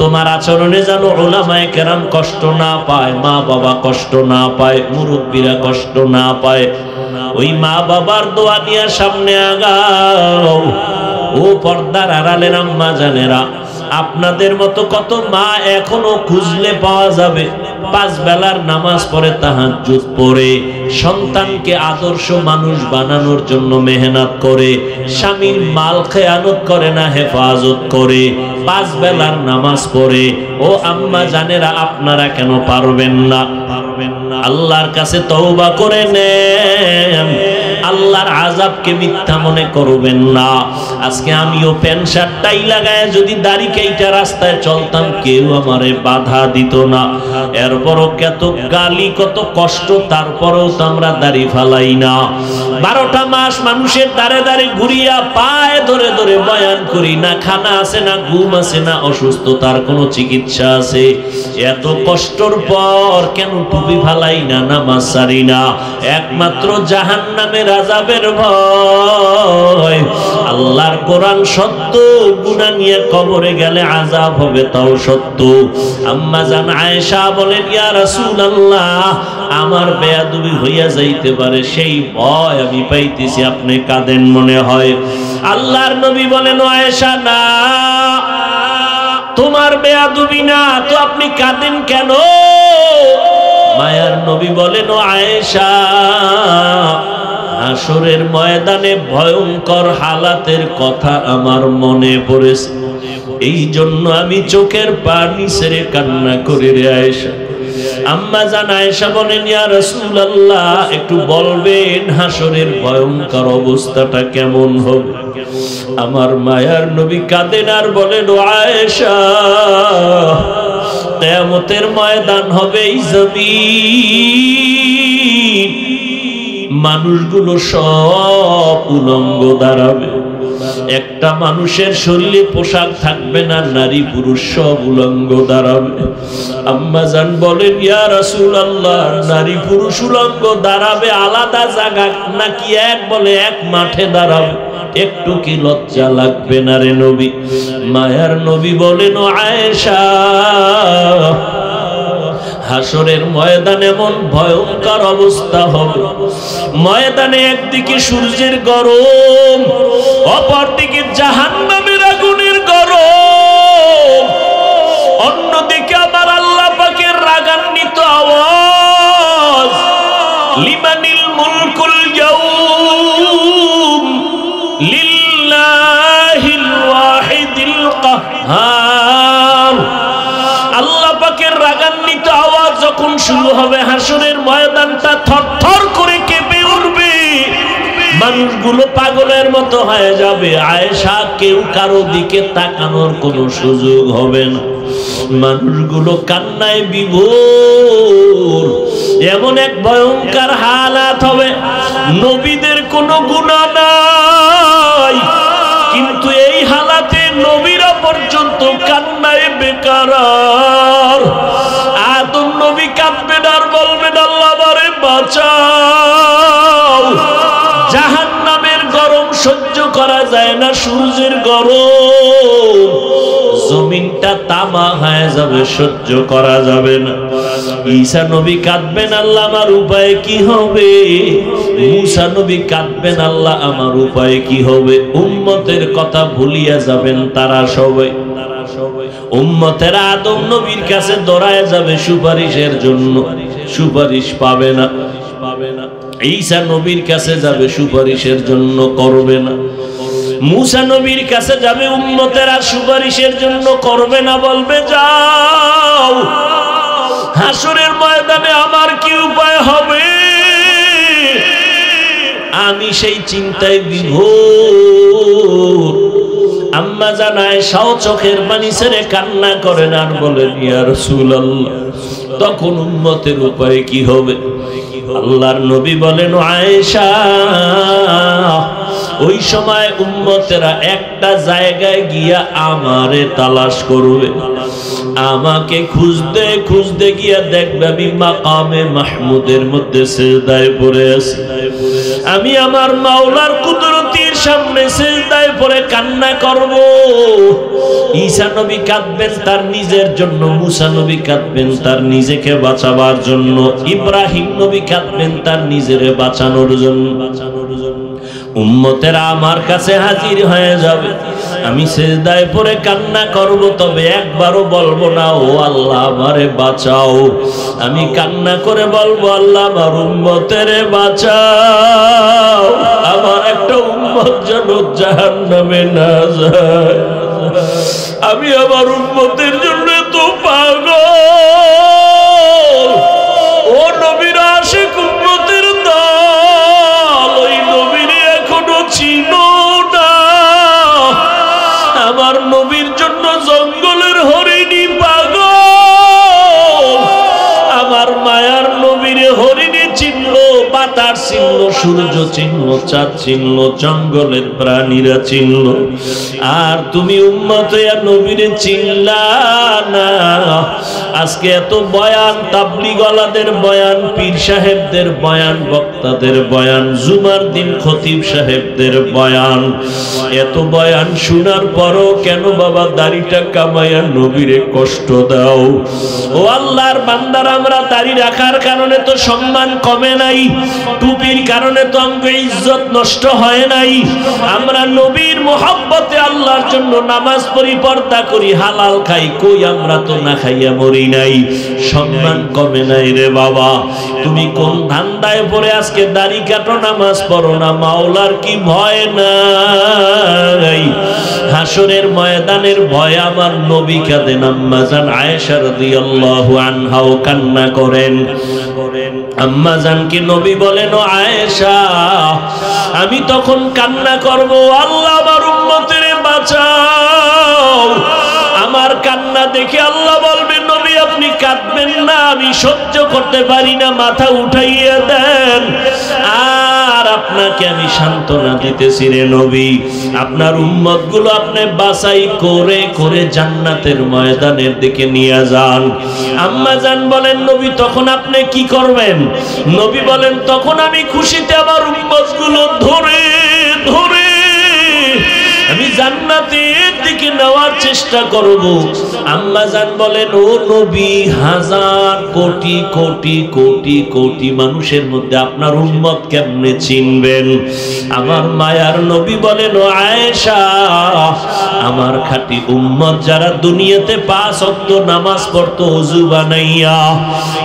A: তোমার আচরণে যেন উলামায়ে কেরাম কষ্ট না পায়, মা বাবা কষ্ট না পায়, মুরব্বীরা কষ্ট না পায়। ওই মা বাবার দোয়া নিয়ে সামনে আগাও। ও পর্দার আড়ালের আম্মা জানেরা, আপনাদের মতো কত মা এখনো খুঁজলে পাওয়া যাবে। 5 বেলার নামাজ পড়ে, তাহাজ্জুদ পড়ে, সন্তানকে আদর্শ মানুষ বানানোর জন্য মেহনত করে, স্বামীর মাল খেয়ানত করে না, হেফাজত করে, 5 বেলার নামাজ পড়ে। ও আম্মা জানেরা, আপনারা কেন পারবেন না? আল্লাহর কাছে তওবা করে নেন, আল্লাহর আযাবকে মিথ্যা মনে করবেন না। আজকে আমিও প্যান্ট শার্টটাই লাগায় যদি দাড়ি কেইটা রাস্তায় চলতাম, কেউ আমারে বাধা দিত না। এরপরও কত গালি, কত কষ্ট, তারপরেও তো আমরা দাড়ি ফালাই না। 12টা মাস মানুষের দাঁড়ে দাঁড়ে ঘুরিয়া পায়ে ধরে ধরে বয়ান করি, না খানা আছে, না ঘুম আছে, না অসুস্থতার কোনো চিকিৎসা আছে। এত কষ্টর পর কেন টুপি ফালাই না, নামাজ ছাড়ি না? একমাত্র জাহান্নামের আযাবের ভয়। আল্লাহর কোরআন সত্য, গুনাহ নিয়ে কবরে গেলে আযাব হবে তাও সত্য। আম্মা জান আয়েশা বলেন, ইয়া রাসূলুল্লাহ, আমার বেয়াদবি হইয়া যাইতে পারে, সেই ভয় আমি পাইতেছি, আপনি কাঁদেন মনে হয়। আল্লাহর নবী বলেন, আয়েশা না, তোমার বেয়াদবি না তো আপনি কাঁদেন কেন? মায়ার নবী বলেন, ও আয়েশা, হাসরের ময়দানে ভয়ঙ্কর হালাতের কথা আমার মনে পড়েছে, এই জন্য আমি চোখের পানি ছেড়ে কান্না করি রে আয়েশা। আম্মা জান আয়েশা বলেন, ইয়া রাসূলুল্লাহ, একটু বলবেন হাসরের ভয়ঙ্কর অবস্থাটা কেমন হবে? আমার মায়ার নবী কাঁদেন আর বলেন, ও আয়েশা, কিয়ামতের ময়দান হবে এই জমিন, মানুষগুলো সব উলঙ্গ দাঁড়াবে, একটা মানুষের শরীরে পোশাক থাকবে না, নারী পুরুষ সব উলঙ্গ দাঁড়াবে। আম্মা জান বলেন, ইয়া রাসূলুল্লাহ, নারী পুরুষ উলঙ্গ দাঁড়াবে আলাদা জায়গা নাকি এক বলে এক মাঠে দাঁড়াবে? একটু কি লজ্জা লাগবে না রে নবী? মায়ার নবী বলেন, ও আয়েশা, হাসরের ময়দানে এমন ভয়ঙ্কর অবস্থা হবে, ময়দানে একদিকে সূর্যের গরম, অপরদিকে জাহান্নামের আগুনের গরম, অন্যদিকে আমার আল্লাহ পাকের রাগান্বিত আওয়াজ, লিমানিল মুলকুল ইয়াউম লিল্লাহিল ওয়াহিদিল কাহ্হার। আল্লাহ পাকের রাগান্বিত আওয়াজ যখন শুরু হবে, হাসরের ময়দানটা থরথর করে কেঁপে উঠবে, মানুষগুলো পাগলের মতো হয়ে যাবে। আয়েশা, কেউ কারো দিকে তাকানোর কোনো সুযোগ হবে না, মানুষগুলো কান্নায় বিভোর। এমন এক ভয়ঙ্কর হালাত হবে, নবীদের কোনো গুনাহ নাই, কিন্তু এই হালাতে নবীরা পর্যন্ত কান্নায় বেকারার। আদম নবী কাঁদবেন আর বলবেন, আল্লাহ আমারে বাঁচাও, জাহান্নামের গরম সহ্য করা যায় না, সূর্যের গরম, জমিনটা তামা হয়ে যাবে, সহ্য করা যাবে না। ঈসা নবী কাঁদবেন, আল্লাহ আমার উপায় কি হবে? মূসা নবী কাঁদবেন, আল্লাহ আমার উপায় কি হবে? উম্মতের কথা ভুলিয়া যাবেন তারা সবাই। উম্মতেরা আদম নবীর কাছে দৌড়ায় যাবে সুপারিশের জন্য, সুপারিশ পাবে না। ঈসা নবীর কাছে যাবে, সুপারিশের জন্য করবে না। মূসা নবীর কাছে যাবে, উম্মতেরা সুপারিশের জন্য করবে না, বলবে যাও, হাসরের ময়দানে আমার কি উপায় হবে? আমি সেই চিন্তায় বিভোর। আম্মা জান আয়েশাও চোখের পানি ছেড়ে কান্না করেন আর বলেন, ইয়া রাসূলুল্লাহ, তখন উম্মতের উপায় কি হবে? আল্লাহর নবী বলেন, আয়েশা, ওই সময় উম্মতেরা একটা জায়গায় গিয়া আমারে তালাশ করবে, আমাকে খুঁজতে খুঁজতে গিয়া দেখবে আমি মাকামে মাহমুদের মধ্যে সিজদায় পড়ে আছি, আমি আমার মাওলার কুদরতের সামনে সিজদায় পড়ে কান্না করব। ঈসা নবী কাঁদবেন তার নিজের জন্য, মূসা নবী কাঁদবেন তার নিজেকে বাঁচাবার জন্য, ইব্রাহিম নবী কাঁদবেন তার নিজেরে বাঁচানোর জন্য। উম্মতেরা আমার কাছে হাজির হয়ে যাবে, আমি সিজদায় পড়ে কান্না করব, তবে একবারও বলবো না ও আল্লাহ আমারে বাঁচাও। আমি কান্না করে বলবো আল্লাহ আমার উম্মতের বাঁচাও, আমার একটা উম্মত যেন জাহান্নামে না যায়। আমি আমার উম্মতের জন্য তো পাগল। ও নবীর আশিক উম্মতের দল, ওই নবীর এখনো চিনো না। আমার নবীর জন্য জঙ্গলের হরিণী পাগল, আমার মায়ার নবীর হরিণী চিহ্ন, বাতার চিহ্ন, সূর্য চিহ্ন, চাঁদ চিহ্ন, জঙ্গলের প্রাণীরা চিহ্ন, আর তুমি উম্মত হইয়া নবীরে চিনলা না। আজকে এত বয়ান, তাবলীগওয়ালাদের বয়ান, পীর সাহেবদের বয়ান, বক্তাদের বয়ান, জুমার দিন খতিব সাহেবদের বয়ান, এত বয়ান শোনার পরও কেন বাবা দাড়িটা কামাইয়া নবীরে কষ্ট দাও? ও আল্লাহর বান্দারা, আমরা দাড়ি রাখার কারণে তো সম্মান কমে নাই, টুপির কারণে তো আমাদের ইজ্জত নষ্ট হয় নাই। আমরা নবীর মোহাব্বতে আল্লাহর জন্য নামাজ পড়ি, পর্দা করি, হালাল খাই, কই আমরা তো না খাইয়া মরি নাই, সম্মান কমে নাই রে বাবা। তুমি কোন ধান্দায় পড়ে আজকে দাড়ি কাটো, নামাজ পড়ো না? মাওলার কি ভয় নাই? হাসরের ময়দানের ভয় আমার নবী কাঁদেন, আম্মা জান আয়েশা রাদিয়াল্লাহু আনহাও কান্না করেন। আম্মা জানকে নবী বলেন, ও আয়েশা আমি তখন কান্না করব, আল্লাহ আমার উম্মতের বাঁচাও। আমার কান্না দেখে আল্লাহ বলবেন, নবী আপনি কাঁদবেন না, আমি সহ্য করতে পারি না, মাথা উঠাইয়া দেন। আর আপনাকে আমি সান্ত্বনা দিতেছি রে নবী, আপনার উম্মত গুলো আপনি বাছাই করে করে জান্নাতের ময়দানের দিকে নিয়ে যান। আম্মা জান বলেন, নবী তখন আপনি কি করবেন? নবী বলেন, তখন আমি খুশিতে আমার উম্মত গুলো ধরে ধরে আমি জান্নাতের দিকে নেওয়ার চেষ্টা করব। আম্মা জান বলেন, ও নবী হাজার কোটি কোটি কোটি কোটি মানুষের মধ্যে আপনার উম্মত কেমনে চিনবেন? আমার মায়ার নবী বলেন, ও আয়েশা আমার খাঁটি উম্মত যারা দুনিয়াতে 5 ওয়াক্ত নামাজ পড়তো ওযু বানাইয়া,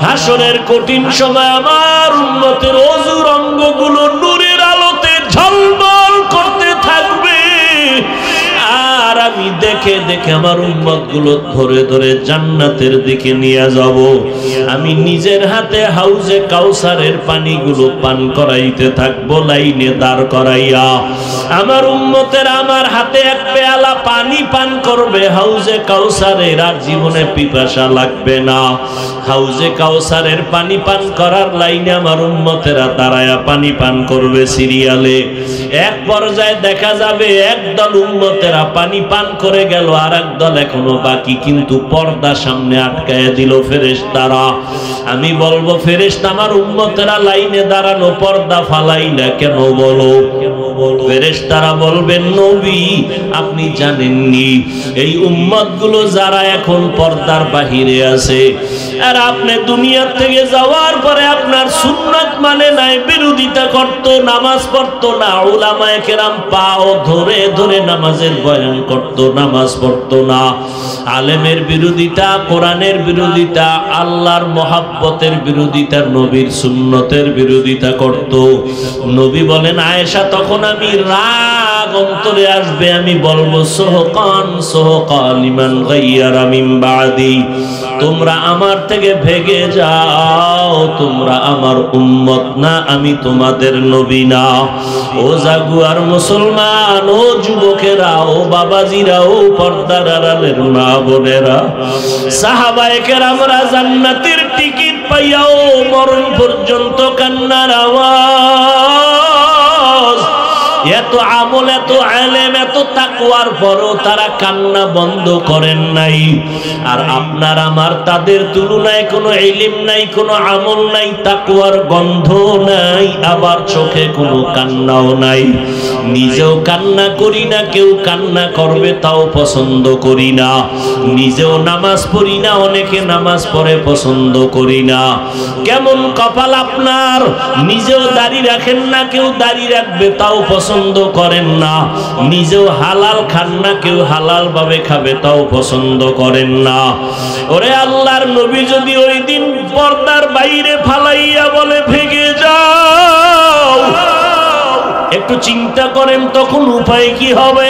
A: হাসরের কঠিন সময় আমার উম্মতের ওযুর অঙ্গগুলো নূরের আলোতে ঝলমল করতে থাকবে। আর আমি দেখে দেখে আমার উম্মত গুলো ধরে ধরে জান্নাতের দিকে নিয়ে যাব। আমি নিজের হাতে হাউজে কাউসারের পানিগুলো পান করাইতে থাকবো, লাইনে দাঁড় করাইয়া। আমার উম্মতের আমার হাতে এক পেয়ালা পানি পান করবে হাউজে কাউসারের, আর জীবনে পিপাসা লাগবে না। হাউজে কাউসারের পানি পান করার লাইনে আমার উম্মতেরা দাঁড়ায়া পানি পান করবে সিরিয়ালে। এক পর্যায়ে দেখা যাবে একদল উম্মতেরা পানি পান করে গেল, আর একদল এখনো বাকি, কিন্তু পর্দা সামনে আটকায়া দিল ফেরেশতারা। আমি বলবো, ফেরেশতা আমার উম্মতেরা লাইনে দাঁড়ানো, পর্দা ফালাই না কেন বলো? ফেরেশতারা বলবেন, নবী আপনি জানেননি এই উম্মত গুলো যারা এখন পর্দার বাহিরে আছে, আর আপনি দুনিয়া থেকে যাওয়ার পরে আপনার সুন্নাত মানে নাই, বিরোধিতা করতো, নামাজ পড়তো না, উলামায়ে কেরাম পাও ধরে ধরে নামাজের বয়ান করতো, নামাজ পড়তো না, আলেমের বিরোধিতা, কোরআনের বিরোধিতা, আল্লাহর মহাব্বতের বিরোধিতা, নবীর সুন্নতের বিরোধিতা করতো। নবী বলেন, আয়েশা তখন আমি রাগ অন্তরে আসবে, আমি বলবো, সোহকান সোহকান লিমান গায়্যারা মিন বাদি, তোমরা আমার থেকে ভেগে যাও, তোমরা আমার উম্মত না, আমি তোমাদের নবী না। ও জাগুয়ার মুসলমান, ও যুবকেরা, ও বাবাজিরা, ও পর্দার আড়ালের মা বোনেরা, সাহাবায়ে কেরামরা জান্নাতের টিকিট পাইয়াও মরণ পর্যন্ত কান্নার আওয়াজ। এত আমল, এত ইলম, এত তাকওয়ার পরও তারা কান্না বন্ধ করেন নাই। আর আপনার আমার তাদের তুলনায় কোনো ইলম নাই, কোনো আমল নাই, তাকওয়ার গন্ধ নাই, আবার চোখে কোনো কান্নাও নাই। নিজেও কান্না করি না, কেউ কান্না করবে তাও পছন্দ করি না। নিজেও নামাজ পড়ি না, অনেকে নামাজ পড়ে পছন্দ করি না। কেমন কপাল আপনার, নিজেও দাড়ি রাখেন না, কেউ দাড়ি রাখবে তাও পছন্দ করেন না। নিজেও হালাল খান না, কেউ হালাল ভাবে খাবে তাও পছন্দ করেন না। ওরে আল্লাহর নবী যদি ওই দিন পর্দার বাইরে ফালাইয়া বলে ভেগে যাও, একটু চিন্তা করেন তখন উপায় কি হবে?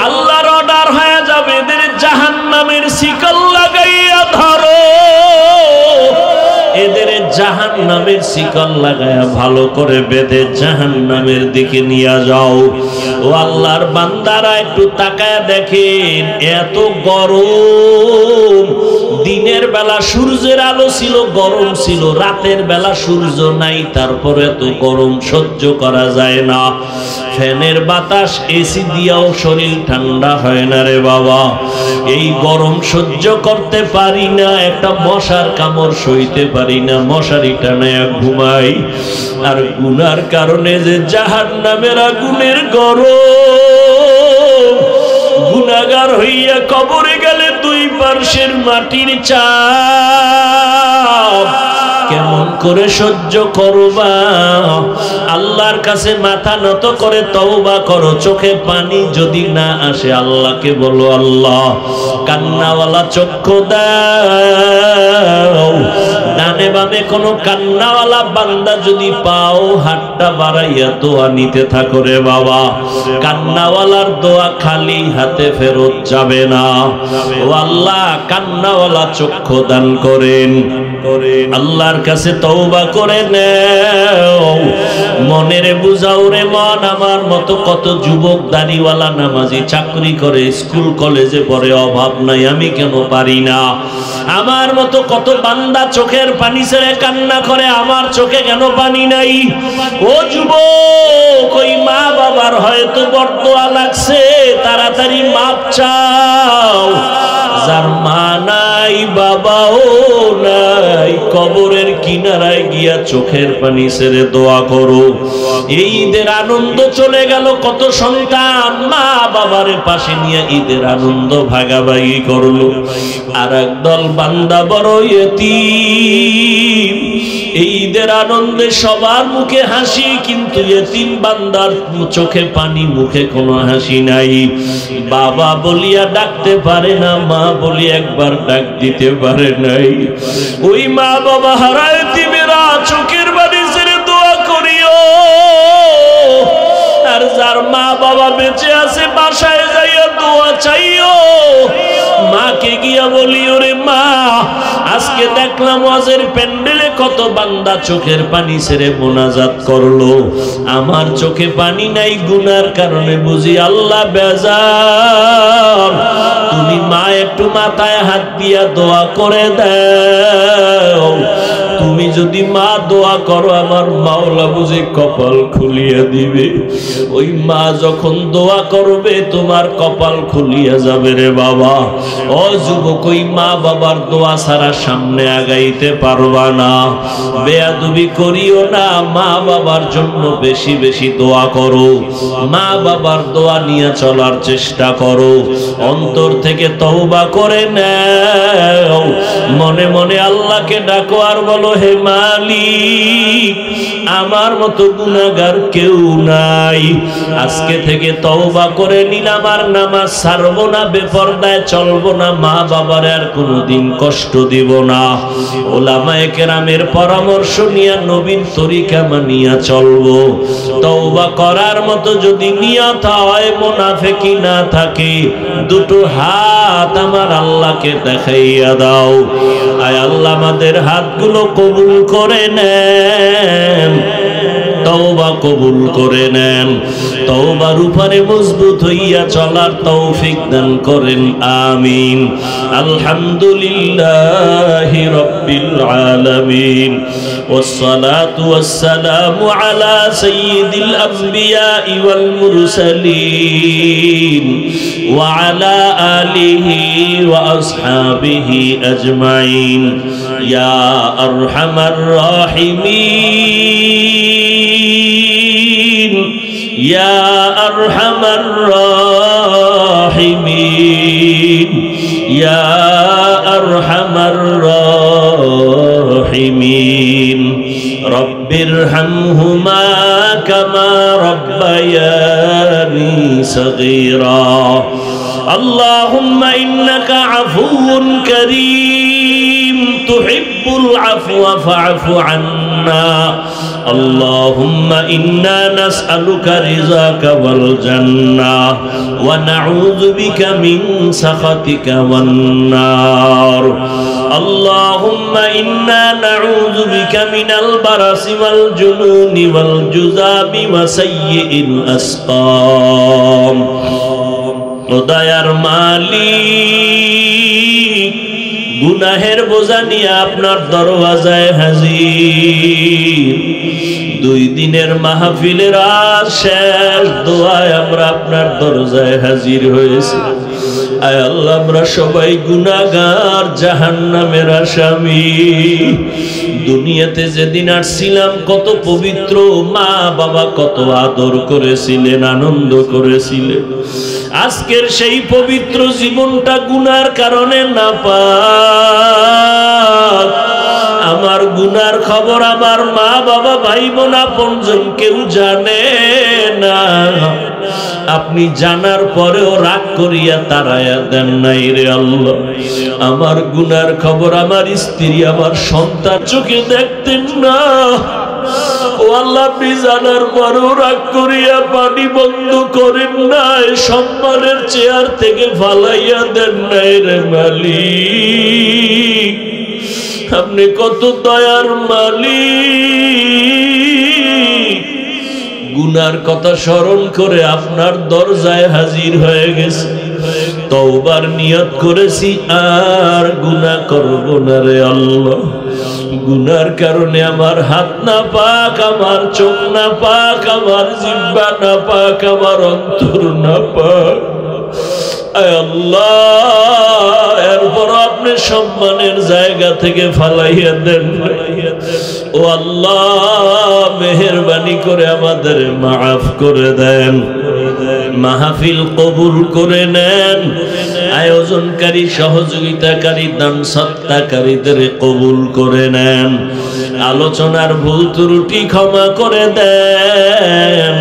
A: আল্লাহর অর্ডার হয়ে যাবে, এদের জাহান্নামের শিকল লাগাইয়া ধরো, এদের জাহান্নামের শিকল লাগায়া ভালো করে বেঁধে জাহান্নামের দিকে নিয়ে যাও। ও আল্লাহর বান্দারা একটু তাকায় দেখেন, এত গরম। দিনের বেলা সূর্যের আলো ছিল, গরম ছিল, রাতের বেলা সূর্য নাই, তারপরে এত গরম সহ্য করা যায় না। ফ্যানের বাতাস, এসি দিয়াও শরীর ঠান্ডা হয় না রে বাবা। এই গরম সহ্য করতে পারি না, একটা মশার কামড় সইতে পারি না, মশারি টানায়া ঘুমাই। আর গুনার কারণে যে জাহান্নামের আগুনের গরম, গুনাহগার হইয়া কবরে গেলে দুই পার্শ্বের মাটির চাপ কেমন করে সহ্য করবা? আল্লাহর কাছে মাথা নত করে তওবা করো। চোখে পানি যদি না আসে আল্লাহকে বলো, আল্লাহ কান্নাওয়ালা চক্ষু দাও। ডানে বামে কোনো কান্নাওয়ালা বান্দা যদি পাও, হাতটা বাড়াইয়া দোয়া নিতে থাকো রে বাবা। কান্নাওয়ালার দোয়া খালি হাতে ফেরত যাবে না। ও আল্লাহ কান্নাওয়ালা চক্ষু দান করেন। আল্লাহর কাছে তওবা করে নাও, মনের বুঝাও রে মন। আমার মতো কত যুবক দাড়িওয়ালা নামাজি চাকরি করে, স্কুল কলেজে পড়ে, অভাব নাই, আমি কেন পারি না? আমার মতো কত বান্দা চোখের পানি ছেড়ে কান্না করে, আমার চোখে কেন পানি নাই? ও যুবক, ওই মা বাবার হয়তো বরদোয়া লাগছে, তাড়াতাড়ি মাপ চাও। যার মা নাই, বাবাও নাই, কবরের কিনারায় গিয়া চোখের পানি ছেড়ে দোয়া করো। এই ঈদের আনন্দ চলে গেল, কত সন্তান মা বাবার পাশে নিয়ে ঈদের আনন্দ ভাগাভাগি করলো। আর একদল বান্দা বড় ইতিম, এই ঈদের আনন্দে সবার মুখে হাসি, কিন্তু ইতিম বান্দার চোখে পানি, মুখে কোনো হাসি নাই। বাবা বলিয়া ডাকতে পারে না, মা বলি একবার ডাক দিতে পারে নাই। ওই মা বাবা হারা ইতিমেরা চোখের পানি ছেড়ে দোয়া করিও। আর যার মা বাবা বেঁচে আছে বাসায় যাইয়া দোয়া চাইও। মাকে গিয়া বলি, ওরে মা, আজকে দেখলাম ওয়াজের প্যান্ডেলে কত বান্দা চোখের পানি ছেড়ে মোনাজাত করলো, আমার চোখে পানি নাই, গুনার কারণে বুঝি আল্লাহ বেজার। তুমি মা একটু মাথায় হাত দিয়া দোয়া করে দাও। তুমি যদি মা দোয়া করো, আমার মাওলা বুঝি কপাল খুলিয়া দিবে। ওই মা যখন দোয়া করবে, তোমার কপাল খুলিয়া যাবে রে বাবা। ও যুবক, ওই মা বাবার দোয়া ছাড়া সামনে আগাইতে পারবা না। বেয়াদবি করিও না, মা বাবার জন্য বেশি বেশি দোয়া করো। মা বাবার দোয়া নিয়ে চলার চেষ্টা করো। অন্তর থেকে তওবা করে নাও। মনে মনে আল্লাহকে ডাকো আর বলো, হে মালিক, আমার মতো গুনাহগার কেউ নাই। আজকে থেকে তওবা করে নিলাম, আর নামাজ ছাড়বো না, বেপরদায় চলবো না, মা বাবার আর কোনোদিন কষ্ট দিব না। ওলামায়ে কেরামের পরামর্শ নিয়ে নবীর তরিকা মানিয়া চলবো। তওবা করার মতো যদি নিয়ত হয়, মুনাফিকি না থাকে, দুটো হাত আমার আল্লাহকে দেখাইয়া দাও। আয় আল্লাহ, আমাদের হাতগুলো কবুল করে নেন, তওবা কবুল করে নেন। তওবার উপরে মজবুত হইয়া চলার তৌফিক দান করেন, আমিন। আলহামদুলিল্লাহি রাব্বিল আলামিন, والصلاة والسلام على سيد الأنبياء والمرسلين وعلى آله وأصحابه أجمعين يا أرحم الراحمين ইয়া আরহামার রাহিমিন ইয়া আরহামার রাহিমিন রব্বিরহামহুমা কামা রব্বায়ানি সগীরা আল্লাহুম্মা ইন্নাকা আফুউন কারীম তুহিব্বুল আফওয়া ফা'ফু আন্না আল্লাহুম্মা ইন্না নাসআলুকা রিযাকা ওয়াল জান্নাহ ওয়া নাউযু বিকা মিন সাখাতিকা ওয়ান নার আল্লাহুম্মা ইন্না নাউযু বিকা মিনাল বারাসি ওয়াল জুনুনি ওয়াল জুযাবি ওয়া সাইয়্যিল আসকাম ও দয়ার মালিক গুনাহের বোঝা নিয়ে আপনার দরওয়াজায় হাজির 2 দিনের মাহফিলের আজ শেষ দোয়ায় আমরা আপনার দরজায় হাজির হয়েছি আয় আল্লাহ আমরা সবাই গুনাহগার জাহান্নামের আসামি দুনিয়াতে যেদিন আসছিলাম কত পবিত্র মা বাবা কত আদর করেছিলেন আনন্দ করেছিলেন আজকের সেই পবিত্র জীবনটা গুনার কারণে নাপাক আমার গুনার খবর আমার মা বাবা ভাই বোন আপনজন কেউ জানে না আপনি জানার পরেও রাগ করিয়া তাড়াইয়া দেন নাই রে আল্লাহ আমার গুনার খবর আমার স্ত্রী আমার সন্তান চোখে দেখতেন না ও আল্লাহ আপনি জানার পরেও রাগ করিয়া পানি বন্ধ করেন নাই সম্মানের চেয়ার থেকে ফালাইয়া দেন নাই রে মালিক আপনি কত দয়ার মালিক গুনার কথা স্মরণ করে আপনার দরজায় হাজির হয়ে গেছে তওবার নিয়ত করেছি আর গুনাহ করব না রে আল্লাহ গুনার কারণে আমার হাত না পাক আমার চোখ না পাক আমার জিহ্বা না পাক আমার অন্তর না পাক আয় আল্লাহ এরপর আপনি সম্মানের জায়গা থেকে ফালাইয়া দেন ও আল্লাহ মেহেরবানি করে আমাদের মাফ করে দেন মাহফিল কবুল করে নেন আয়োজনকারী সহযোগিতাকারী দান সত্তাকারীদের কবুল করে নেন আলোচনার ভুল ত্রুটি ক্ষমা করে দেন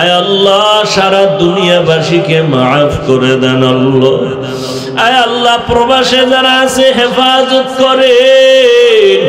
A: আয় আল্লাহ সারা দুনিয়াবাসীকে মাফ করে দেন আল্লাহ আয় আল্লাহ প্রবাসে যারা আছে হেফাজত করেন